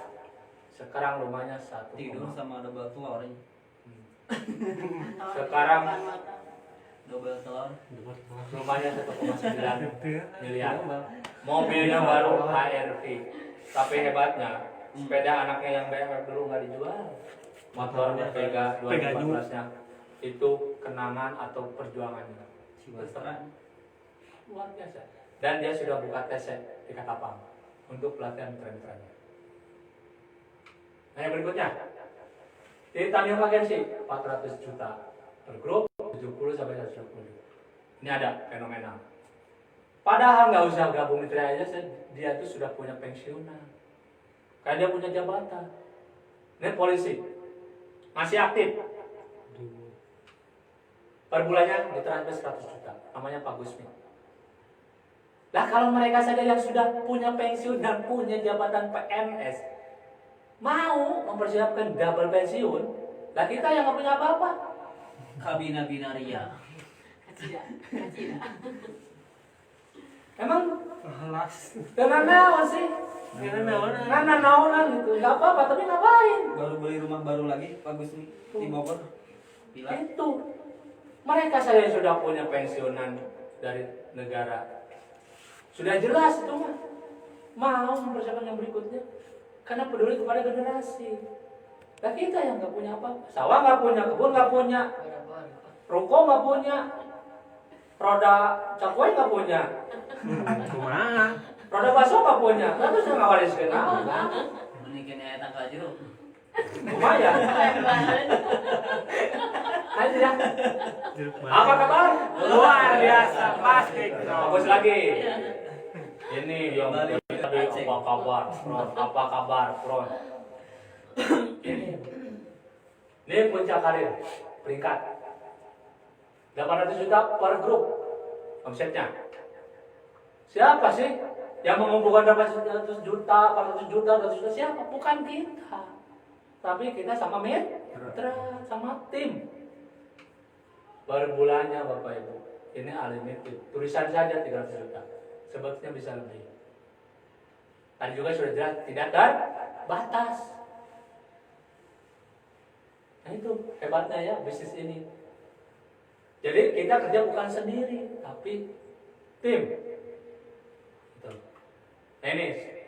Sekarang rumahnya 1. Tidur sama double telur. Sekarang Double telur. rumahnya 1,9 miliar. Mobilnya baru HRV. Tapi hebatnya, sepeda anaknya yang BMW dulu nggak dijual. Motor Vega 2014-nya itu kenangan atau perjuangannya. Siwastra. Luar biasa. Dan dia sudah buka tes di Katapang untuk pelatihan keren-kerennya. Nah yang berikutnya, di Tanjung Agensi 400 juta per grup, 70 sampai 120. Ini ada fenomenal. Padahal nggak usah gabung di aja, dia itu sudah punya pensiunan. Kayak dia punya jabatan. Ini polisi, masih aktif. Per bulannya ditransfer 100 juta. Namanya Pak Gusmi. Lah kalau mereka saja yang sudah punya pensiun dan punya jabatan PNS mau mempersiapkan double pensiun, lah kita yang nggak punya apa-apa. Kabina binaria. Kacida. Emang Alas. dengan naon sih? Gimana? Karena naonan gitu, nggak apa-apa tapi ngapain? Baru beli rumah baru lagi bagus nih di Bogor. Bila Itu mereka saya sudah punya pensiunan dari negara. Sudah jelas itu mah. Mau mempersiapkan yang berikutnya. Karena peduli kepada generasi. Nah kita yang nggak punya apa-apa. Sawah nggak punya, kebun nggak punya, ruko nggak punya, roda cakwe nggak punya, Kumaha? roda bakso nggak punya. Lalu saya ngawarin sekenal. mending eta ka jero. Lumayan. Ayo ya. Apa kabar? Luar biasa, pasti. Bagus lagi. Ini yang tadi apa kabar, Fron? Apa kabar, Fron? Ini Ini puncak karir, peringkat 800 juta per grup omsetnya. Siapa sih yang mengumpulkan 800 juta, 400 juta, 200 juta? Siapa? Bukan kita. Tapi kita sama mitra, sama tim. Per bulannya Bapak Ibu, ini unlimited. Tulisan saja 300 juta. Sebetulnya bisa lebih. Tadi juga sudah jelas, tidak terbatas. Nah itu hebatnya ya bisnis ini. Jadi kita kerja bukan sendiri, tapi tim. Gitu. Nah ini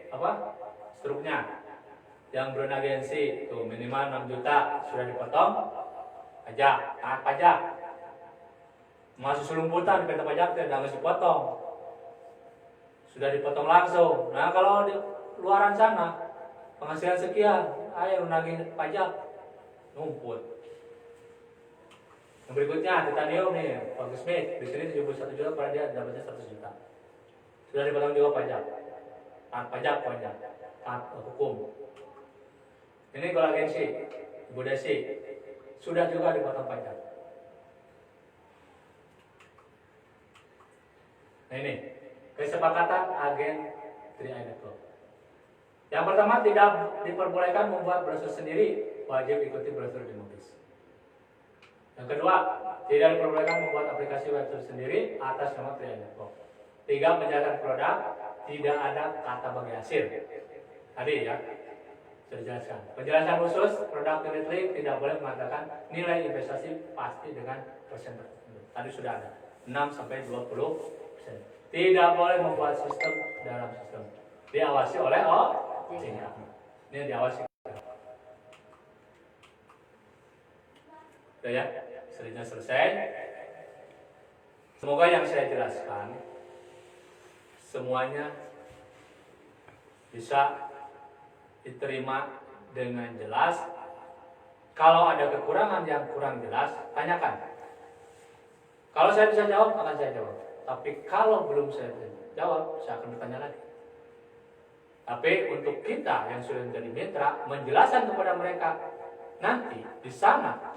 apa? Struknya. Yang beragensi tuh minimal 6 juta sudah dipotong pajak, taat pajak. Masuk selumputan di PT Pajak tidak harus dipotong. Sudah dipotong langsung. Nah kalau di luaran sana penghasilan sekian, ayo nagih pajak, ngumpul. Yang berikutnya titanium nih, Pak Gusmit, di sini 71 juta, pada dia dapatnya 100 juta. Sudah dipotong juga pajak, taat pajak, taat hukum. Ini kolagensi, Ibu Desi, sudah juga dipotong pajak. Nah ini kesepakatan agen 3i Network. Yang pertama, tidak diperbolehkan membuat brosur sendiri, wajib ikuti brosur di notis. Yang kedua, tidak diperbolehkan membuat aplikasi website sendiri atas nama 3i Network. 3, penjelasan produk, tidak ada kata bagi hasil. Tadi ya, sudah dijelaskan. Penjelasan khusus, produk unit link tidak boleh mengatakan nilai investasi pasti dengan persen tertentu. Tadi sudah ada, 6-20%. Tidak boleh membuat sistem dalam sistem. Diawasi oleh OJK. Ini diawasi. Sudah ya, serinya selesai. Semoga yang saya jelaskan semuanya bisa diterima dengan jelas. Kalau ada kekurangan yang kurang jelas, tanyakan. Kalau saya bisa jawab, akan saya jawab. Tapi kalau belum saya jawab, saya akan bertanya lagi. Tapi untuk kita yang sudah menjadi mitra, menjelaskan kepada mereka nanti di sana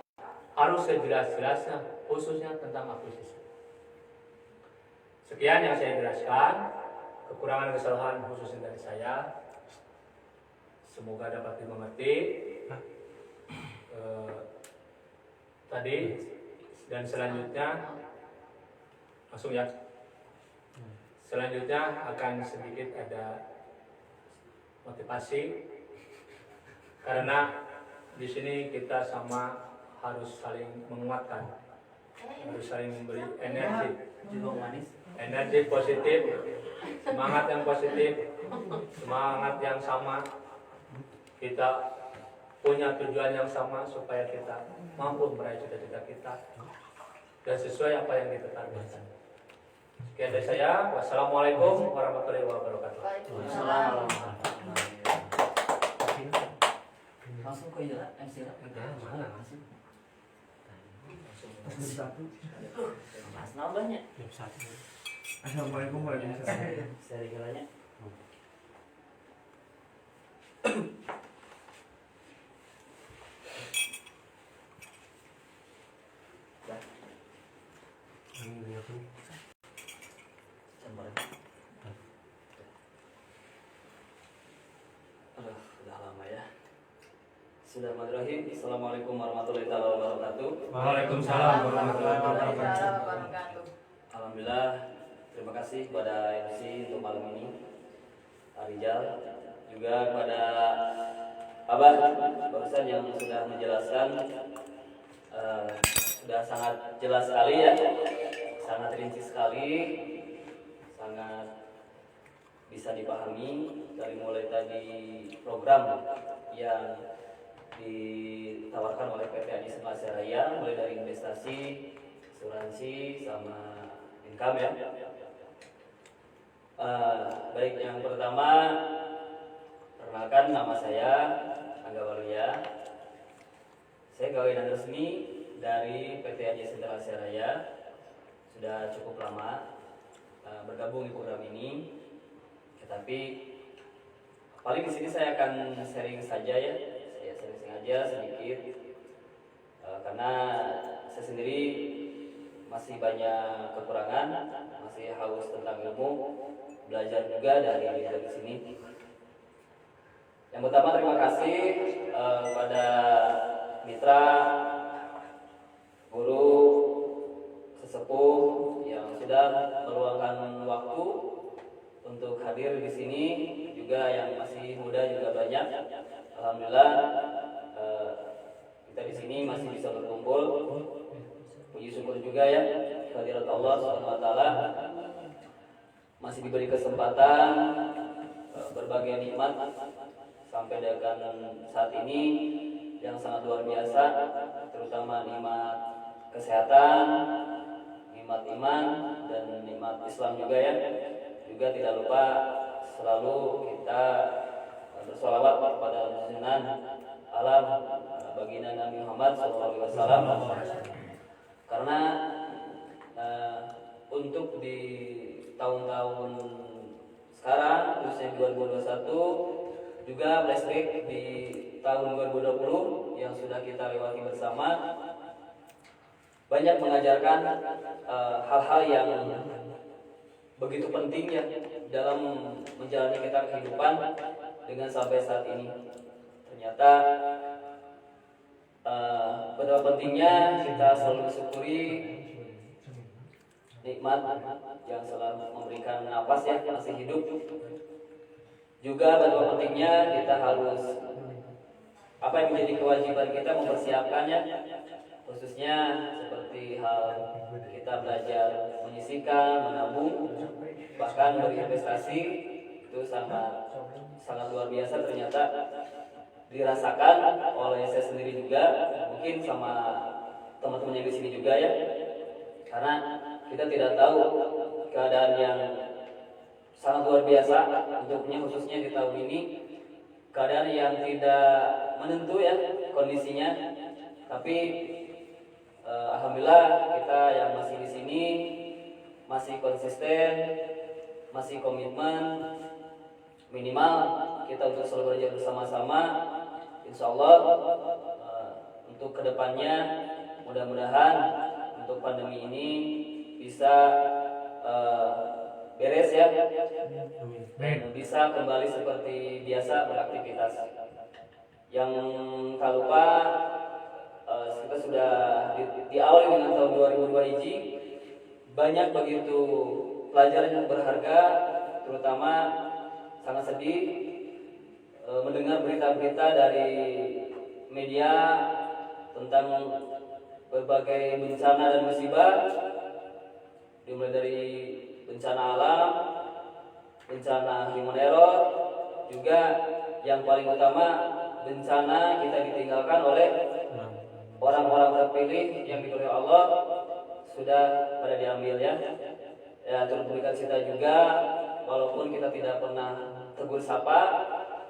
harus sejelas-jelasnya, khususnya tentang akuisisi. Sekian yang saya jelaskan, kekurangan kesalahan khususnya dari saya. Semoga dapat dimengerti. Tadi dan selanjutnya langsung ya. Selanjutnya akan sedikit ada motivasi karena di sini kita sama harus saling menguatkan, harus saling memberi energi positif, semangat yang positif, semangat yang sama. Kita punya tujuan yang sama supaya kita mampu meraih cita-cita kita dan sesuai apa yang kita targetkan. Sekian dari saya. Wassalamualaikum warahmatullahi wabarakatuh. Waalaikumsalam. Langsung ke MC lah. Mas nambahnya. Assalamualaikum warahmatullahi wabarakatuh. Serigalanya. Sudah lama ya. Bismillahirrahmanirrahim. Assalamualaikum warahmatullahi wabarakatuh. Waalaikumsalam warahmatullahi Wabarakatuh. Alhamdulillah, terima kasih kepada MC untuk malam ini, Arijal, juga kepada Abah barusan yang sudah menjelaskan, sudah sangat jelas sekali ya, sangat rinci sekali, sangat bisa dipahami dari mulai tadi program yang ditawarkan oleh PT Haji Semasya Raya, mulai dari investasi, asuransi, sama income ya. Baik, yang pertama, perkenalkan nama saya Angga Waluya. Saya gawean resmi dari PT Haji Semasya Raya. Sudah cukup lama bergabung di program ini. Tetapi paling di sini saya akan sharing saja ya. Saya sharing aja sedikit karena saya sendiri masih banyak kekurangan, masih haus tentang ilmu, belajar juga dari sini. Yang pertama terima kasih kepada mitra, guru, sesepuh yang sudah meluangkan waktu untuk hadir di sini, juga yang masih muda juga banyak. Alhamdulillah kita di sini masih bisa berkumpul. Puji syukur juga ya kehadirat Allah Subhanahu wa taala, masih diberi kesempatan berbagai nikmat sampai dengan saat ini yang sangat luar biasa, terutama nikmat kesehatan, nikmat iman, dan nikmat Islam juga ya. Juga tidak lupa selalu kita bersolawat kepada junjungan alam baginda Nabi Muhammad SAW, karena untuk di tahun-tahun sekarang khususnya 2021 juga flashback di tahun 2020 yang sudah kita lewati bersama, banyak mengajarkan hal-hal yang begitu penting ya dalam menjalani kita kehidupan dengan sampai saat ini. Ternyata betapa pentingnya kita selalu bersyukuri nikmat yang selalu memberikan napas ya, masih hidup. Juga betapa pentingnya kita harus apa yang menjadi kewajiban kita mempersiapkannya, khususnya seperti hal kita belajar menyisihkan, menabung, bahkan berinvestasi. Itu sangat luar biasa ternyata dirasakan oleh saya sendiri juga, mungkin sama teman-teman yang di sini juga ya, karena kita tidak tahu keadaan yang sangat luar biasa untuknya, khususnya di tahun ini keadaan yang tidak menentu ya kondisinya. Tapi alhamdulillah kita yang masih di sini masih konsisten, masih komitmen, minimal kita untuk selalu belajar bersama-sama. Insya Allah untuk kedepannya mudah-mudahan untuk pandemi ini bisa beres ya, dan bisa kembali seperti biasa beraktivitas. Yang tak lupa kita sudah diawali dengan tahun 2002 Hijri, banyak begitu pelajaran yang berharga, terutama sangat sedih mendengar berita-berita dari media tentang berbagai bencana dan musibah, dimulai dari bencana alam, bencana human error, juga yang paling utama bencana kita ditinggalkan oleh orang-orang terpilih yang dipilih Allah sudah pada diambil ya. Ya, turut berikan cita juga, walaupun kita tidak pernah tegur sapa,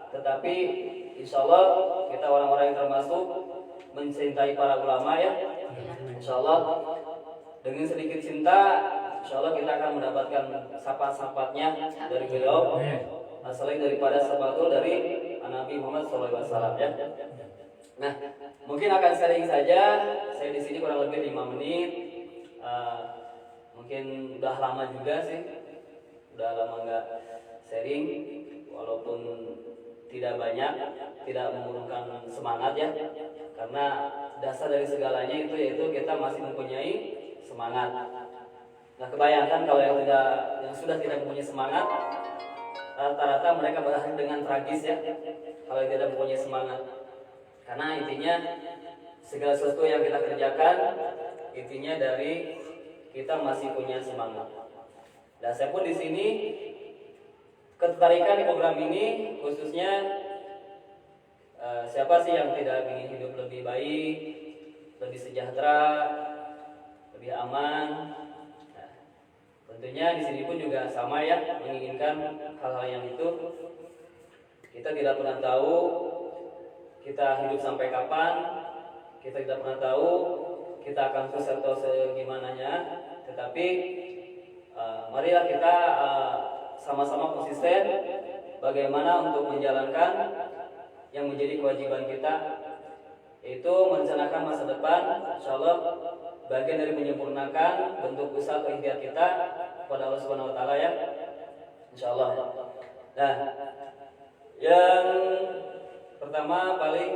tetapi insya Allah kita orang-orang yang termasuk mencintai para ulama ya. Insya Allah dengan sedikit cinta, insya Allah kita akan mendapatkan sapa-sapatnya dari beliau, selain daripada sapatul dari Nabi Muhammad SAW ya. Nah, mungkin akan sharing saja. Saya di sini kurang lebih 5 menit. Mungkin udah lama juga sih, udah lama nggak sharing, walaupun tidak banyak, tidak mengurungkan semangat ya, karena dasar dari segalanya itu yaitu kita masih mempunyai semangat. Nah, kebayangkan kalau yang sudah tidak mempunyai semangat, rata-rata mereka berakhir dengan tragis ya, kalau yang tidak mempunyai semangat. Karena intinya segala sesuatu yang kita kerjakan intinya dari kita masih punya semangat. Dan saya pun di sini ketertarikan di program ini khususnya siapa sih yang tidak ingin hidup lebih baik, lebih sejahtera, lebih aman. Nah, tentunya di sini pun juga sama ya, menginginkan hal-hal yang itu. Kita tidak pernah tahu kita hidup sampai kapan, kita tidak pernah tahu kita akan sukses atau segimananya. Tetapi marilah kita sama-sama konsisten bagaimana untuk menjalankan yang menjadi kewajiban kita, yaitu merencanakan masa depan, insya Allah bagian dari menyempurnakan bentuk usaha atau ikhtiar kita kepada Allah Subhanahu Wa Taala ya, insya Allah. Nah, yang pertama paling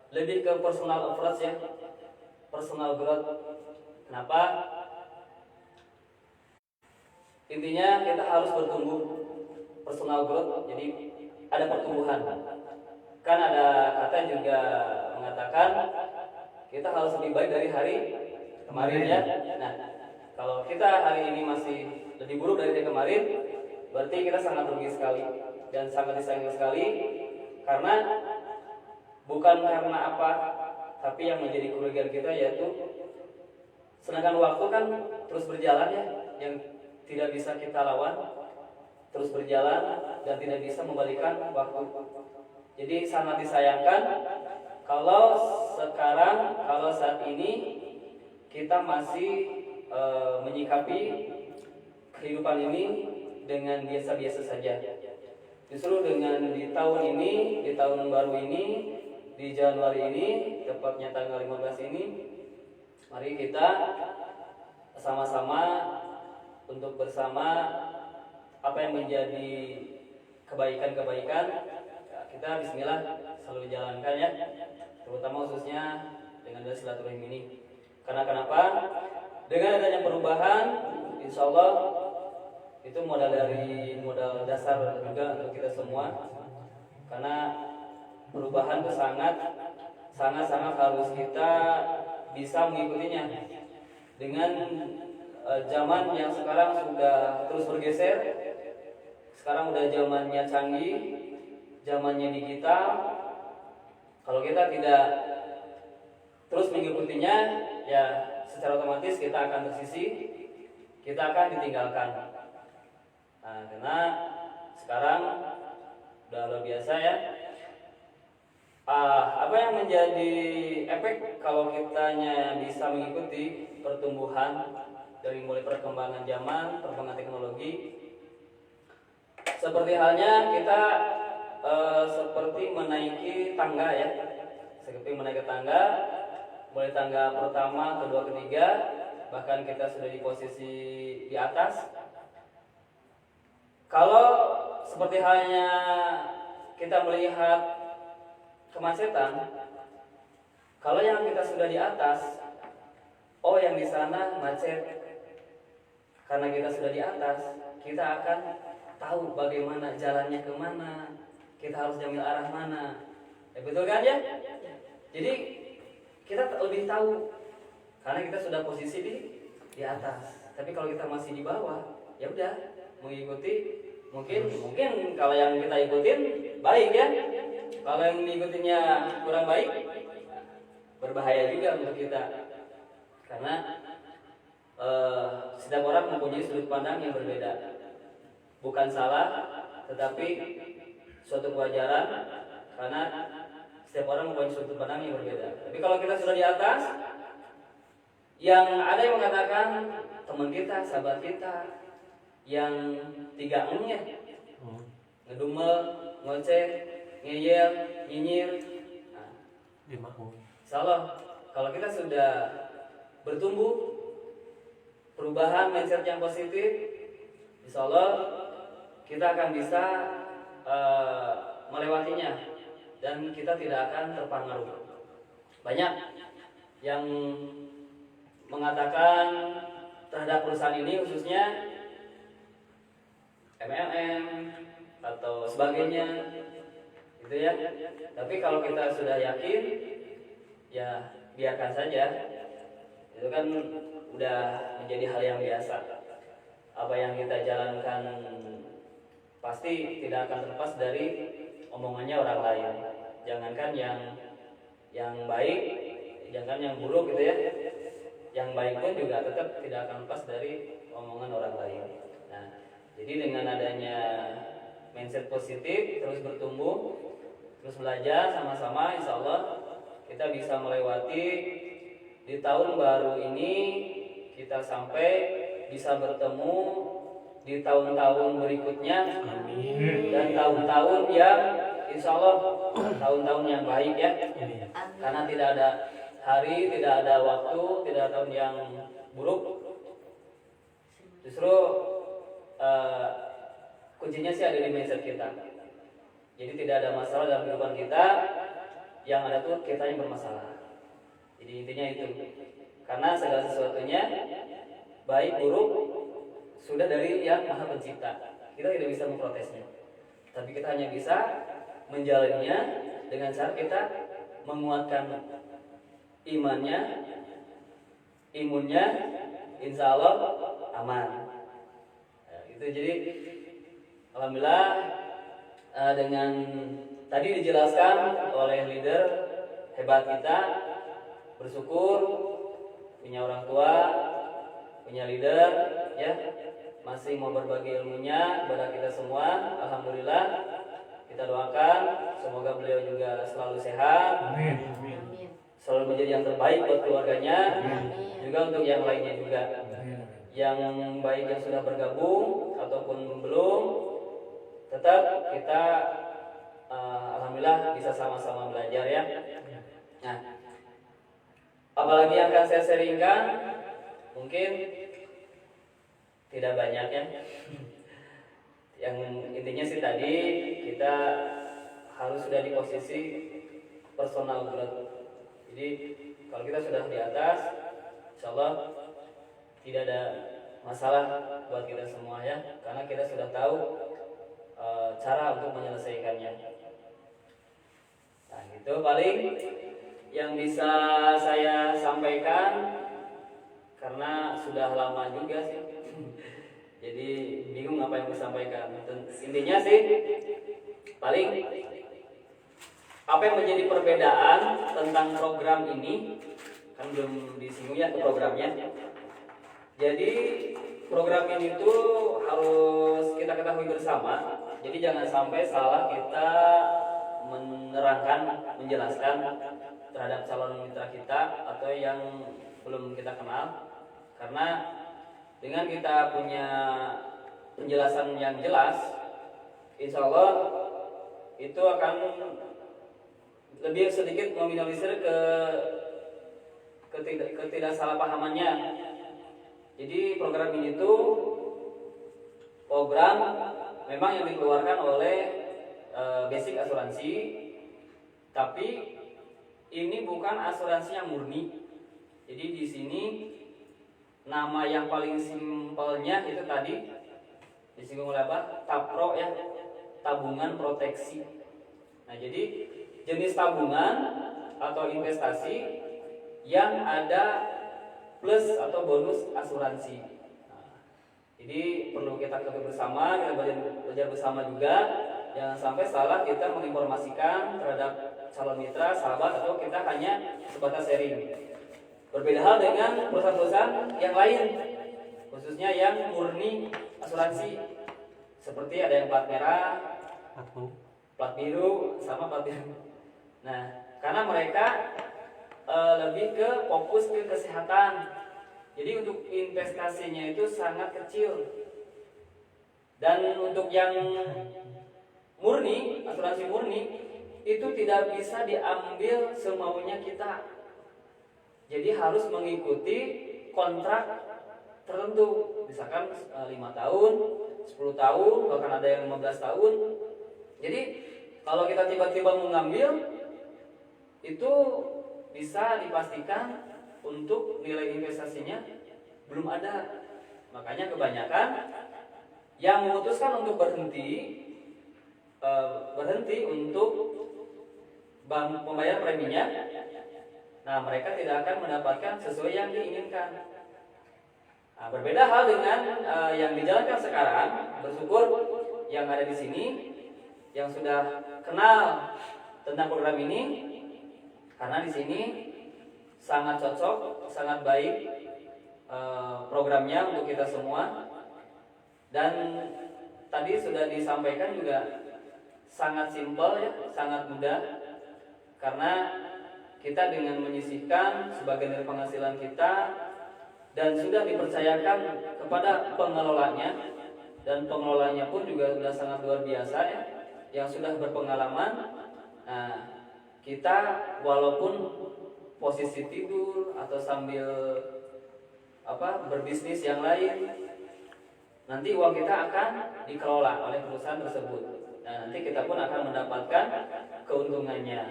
lebih ke personal approach ya, personal growth. Kenapa? Intinya kita harus bertumbuh, personal growth. Jadi ada pertumbuhan. Kan ada kata juga mengatakan kita harus lebih baik dari hari kemarin ya. Nah, kalau kita hari ini masih lebih buruk dari hari kemarin, berarti kita sangat rugi sekali dan sangat disayangkan sekali, karena bukan karena apa, tapi yang menjadi kerugian kita yaitu sedangkan waktu kan terus berjalan ya, yang tidak bisa kita lawan, terus berjalan dan tidak bisa membalikan waktu. Jadi sangat disayangkan kalau sekarang, kalau saat ini kita masih menyikapi kehidupan ini dengan biasa-biasa saja. Justru dengan di tahun ini, di tahun baru ini, di Januari ini, tepatnya tanggal 15 ini, mari kita sama-sama untuk bersama apa yang menjadi kebaikan-kebaikan, kita bismillah selalu jalankan ya, terutama khususnya dengan silaturahim ini. Karena kenapa? Dengan adanya perubahan, insya Allah itu modal dasar juga untuk kita semua. Karena perubahan itu sangat harus kita bisa mengikutinya. Dengan zaman yang sekarang sudah terus bergeser, sekarang udah zamannya canggih, zamannya digital. Kalau kita tidak terus mengikutinya, ya secara otomatis kita akan tersisih, kita akan ditinggalkan. Nah, karena sekarang udah luar biasa ya. Apa yang menjadi efek kalau kitanya bisa mengikuti pertumbuhan dari mulai perkembangan zaman, perkembangan teknologi, seperti halnya kita seperti menaiki tangga ya, seperti menaiki tangga, mulai tangga pertama, kedua, ketiga, bahkan kita sudah di posisi di atas. Kalau seperti halnya kita melihat kemacetan, kalau yang kita sudah di atas, oh yang di sana macet. Karena kita sudah di atas, kita akan tahu bagaimana jalannya kemana, kita harus ambil arah mana. Ya, betul kan ya? Jadi kita lebih tahu karena kita sudah posisi di atas. Tapi kalau kita masih di bawah, ya udah mengikuti. Mungkin kalau yang kita ikutin baik ya. Kalau yang mengikutinya kurang baik, berbahaya juga untuk kita. Karena setiap orang mempunyai sudut pandang yang berbeda. Bukan salah, tetapi suatu kewajaran, karena setiap orang mempunyai sudut pandang yang berbeda. Tapi kalau kita sudah di atas, yang ada yang mengatakan teman kita, sahabat kita, yang 3 ngedumel, ngoceh, ngeyel, nyinyir. Nah, insyaallah kalau kita sudah bertumbuh, perubahan mindset yang positif, insyaallah kita akan bisa melewatinya dan kita tidak akan terpengaruh. Banyak yang mengatakan terhadap perusahaan ini, khususnya MLM atau sebagainya, gitu ya. Tapi kalau kita sudah yakin, ya biarkan saja. Itu kan udah menjadi hal yang biasa. Apa yang kita jalankan pasti tidak akan terlepas dari omongannya orang lain. Jangankan yang baik, jangan yang buruk gitu ya. Yang baik pun juga tetap tidak akan lepas dari omongan orang lain. Nah, jadi dengan adanya mindset positif, terus bertumbuh, terus belajar sama-sama, insya Allah kita bisa melewati di tahun baru ini, kita sampai bisa bertemu di tahun-tahun berikutnya. Amin. Dan tahun-tahun yang insya Allah tahun-tahun yang baik ya, karena tidak ada hari, tidak ada waktu, tidak ada tahun yang buruk. Justru kuncinya sih ada di mindset kita. Jadi tidak ada masalah dalam kehidupan kita, yang ada tuh kita yang bermasalah. Jadi intinya itu, karena segala sesuatunya baik buruk sudah dari yang Maha Pencipta. Kita tidak bisa memprotesnya, tapi kita hanya bisa menjalaninya dengan cara kita menguatkan imannya, imunnya, insya Allah aman. Nah, itu jadi alhamdulillah dengan tadi dijelaskan oleh leader hebat kita, bersyukur punya orang tua, punya leader ya, masih mau berbagi ilmunya kepada kita semua. Alhamdulillah, kita doakan semoga beliau juga selalu sehat, selalu menjadi yang terbaik buat keluarganya, juga untuk yang lainnya juga, yang baik yang sudah bergabung ataupun belum, tetap kita alhamdulillah bisa sama-sama belajar ya. Nah, apalagi yang akan saya sharingkan mungkin tidak banyak ya. Yang intinya sih tadi kita harus sudah di posisi personal growth. Jadi kalau kita sudah di atas, insya Allah tidak ada masalah buat kita semua ya, karena kita sudah tahu cara untuk menyelesaikannya. Nah itu paling yang bisa saya sampaikan, karena sudah lama juga sih. Jadi bingung apa yang disampaikan. Intinya sih paling apa yang menjadi perbedaan tentang program ini, kan belum disinggung ya ke programnya. Jadi program ini tuh harus kita ketahui bersama. Jadi jangan sampai salah kita menerangkan, menjelaskan terhadap calon mitra kita atau yang belum kita kenal. Karena dengan kita punya penjelasan yang jelas, insya Allah itu akan lebih sedikit meminimalisir ketidaksalahpahamannya. Jadi program ini tuh program memang yang dikeluarkan oleh basic asuransi, tapi ini bukan asuransi yang murni. Jadi di sini nama yang paling simpelnya itu tadi disinggung oleh apa? Tapro ya, tabungan proteksi. Nah jadi jenis tabungan atau investasi yang ada plus atau bonus asuransi. Nah, jadi perlu kita ketahui bersama, kita belajar bersama juga. Jangan sampai salah kita menginformasikan terhadap calon mitra, sahabat, atau kita hanya sebatas sharing. Berbeda hal dengan perusahaan-perusahaan yang lain, khususnya yang murni asuransi. Seperti ada yang plat merah, plat biru, sama plat biru. Nah, karena mereka lebih ke fokus ke kesehatan. Jadi untuk investasinya itu sangat kecil. Dan untuk yang murni, asuransi murni, itu tidak bisa diambil semaunya kita. Jadi harus mengikuti kontrak tertentu. Misalkan 5 tahun, 10 tahun, bahkan ada yang 15 tahun. Jadi kalau kita tiba-tiba mengambil, itu bisa dipastikan untuk nilai investasinya belum ada. Makanya kebanyakan yang memutuskan untuk berhenti untuk membayar preminya, nah mereka tidak akan mendapatkan sesuai yang diinginkan. Nah, berbeda hal dengan yang dijalankan sekarang. Bersyukur yang ada di sini yang sudah kenal tentang program ini, karena di sini sangat cocok, sangat baik programnya untuk kita semua. Dan tadi sudah disampaikan juga sangat simpel ya, sangat mudah. Karena kita dengan menyisihkan sebagian dari penghasilan kita dan sudah dipercayakan kepada pengelolanya, dan pengelolanya pun juga sudah sangat luar biasa ya. yang sudah berpengalaman. Nah, kita walaupun posisi tidur atau sambil berbisnis yang lain, nanti uang kita akan dikelola oleh perusahaan tersebut. Nah, nanti kita pun akan mendapatkan keuntungannya.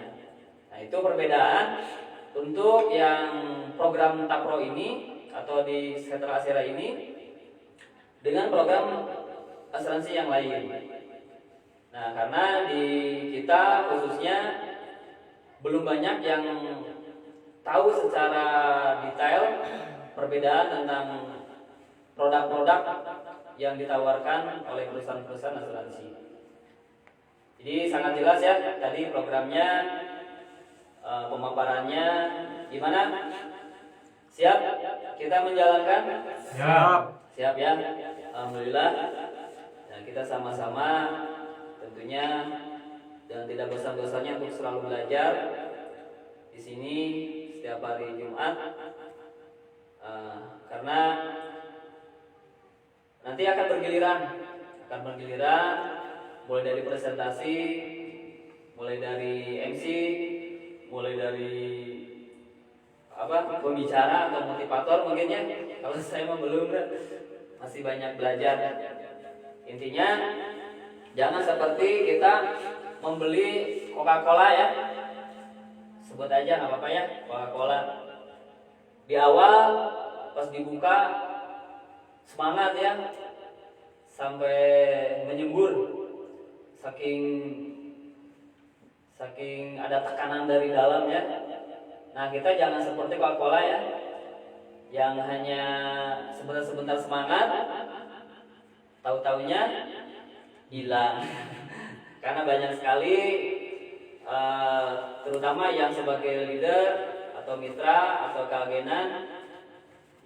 Nah, itu perbedaan untuk yang program Tapro ini atau di Sejahtera Asira ini dengan program asuransi yang lain. Nah, karena di kita khususnya belum banyak yang tahu secara detail perbedaan tentang produk-produk yang ditawarkan oleh perusahaan-perusahaan asuransi. Jadi sangat jelas ya tadi programnya, pemaparannya gimana? Siap? Kita menjalankan? Siap. Siap ya? Alhamdulillah. Nah, kita sama-sama tentunya dan tidak bosan-bosannya untuk selalu belajar di sini setiap hari Jumat, karena nanti akan bergiliran, mulai dari presentasi, mulai dari MC, mulai dari pembicara atau motivator mungkin ya. Kalau saya mah belum, masih banyak belajar. Intinya jangan seperti kita membeli Coca-Cola ya, sebut aja nggak apa-apa ya, Coca-Cola. Di awal pas dibuka semangat ya, sampai menyembur, saking ada tekanan dari dalam ya. Nah, kita jangan seperti Coca-Cola ya, yang hanya sebentar-sebentar semangat, tahu-taunya hilang. Karena banyak sekali terutama yang sebagai leader atau mitra atau keagenan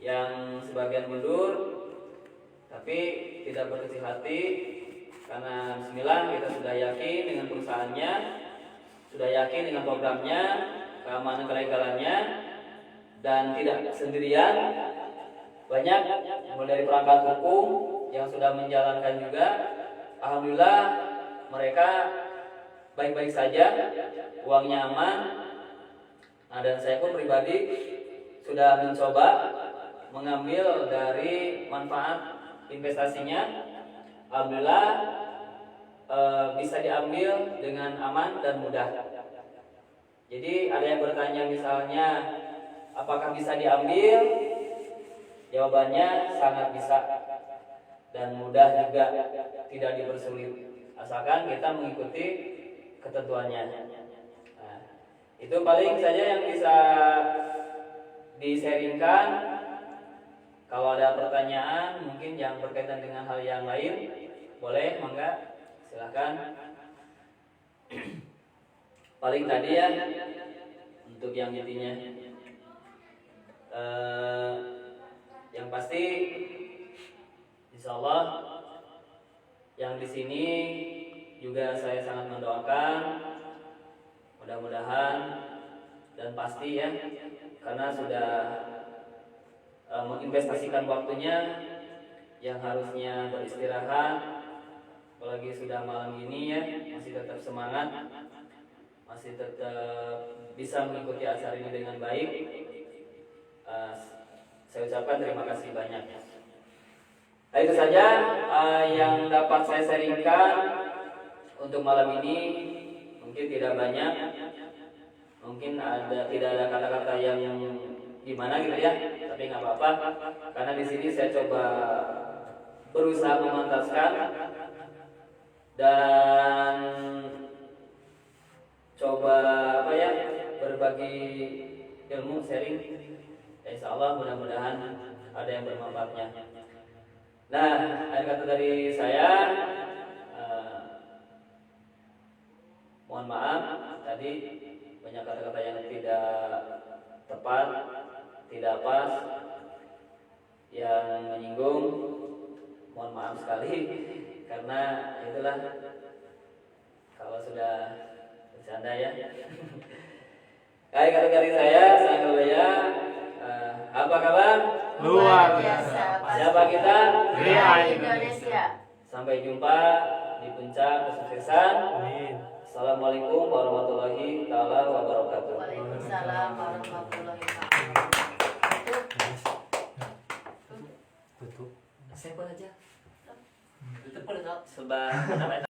yang sebagian mundur tapi tidak berkecil hati, karena bismillah kita sudah yakin dengan perusahaannya, sudah yakin dengan programnya, keamanan kelegalannya, dan tidak sendirian. Banyak mulai dari perangkat hukum yang sudah menjalankan juga. Alhamdulillah mereka baik-baik saja, uangnya aman. Nah, dan saya pun pribadi sudah mencoba mengambil dari manfaat investasinya. Alhamdulillah bisa diambil dengan aman dan mudah. Jadi ada yang bertanya misalnya, apakah bisa diambil? Jawabannya sangat bisa dan mudah juga, tidak dipersulit, asalkan kita mengikuti ketentuannya. Nah, itu paling saja yang bisa di-sharingkan. Kalau ada pertanyaan mungkin yang berkaitan dengan hal yang lain, boleh, mangga, silakan. Paling tadi ya untuk yang intinya, yang pasti insya Allah yang di sini juga saya sangat mendoakan mudah-mudahan dan pasti ya, karena sudah menginvestasikan waktunya yang harusnya beristirahat, apalagi sudah malam ini ya, masih tetap semangat, masih tetap bisa mengikuti acara ini dengan baik. Saya ucapkan terima kasih banyak. Nah, itu saja yang dapat saya sharingkan untuk malam ini. Mungkin tidak banyak, mungkin tidak ada kata-kata yang gimana gitu ya, tapi nggak apa-apa, karena di sini saya coba berusaha memantaskan dan coba berbagi ilmu, sharing. Insya Allah mudah-mudahan ada yang bermanfaatnya. Nah, akhir kata dari saya, mohon maaf tadi banyak kata-kata yang tidak tepat, tidak pas, yang menyinggung. Mohon maaf sekali, karena itulah kalau sudah bercanda ya. Baik, kata dari saya mulia. Apa kabar? Luar biasa. Siapa kita? Ria Indonesia. Sampai jumpa di puncak kesuksesan. Amin. Assalamualaikum warahmatullahi taala wabarakatuh. Waalaikumsalam warahmatullahi wabarakatuh. Tutup. Saya aja. Tutup sebab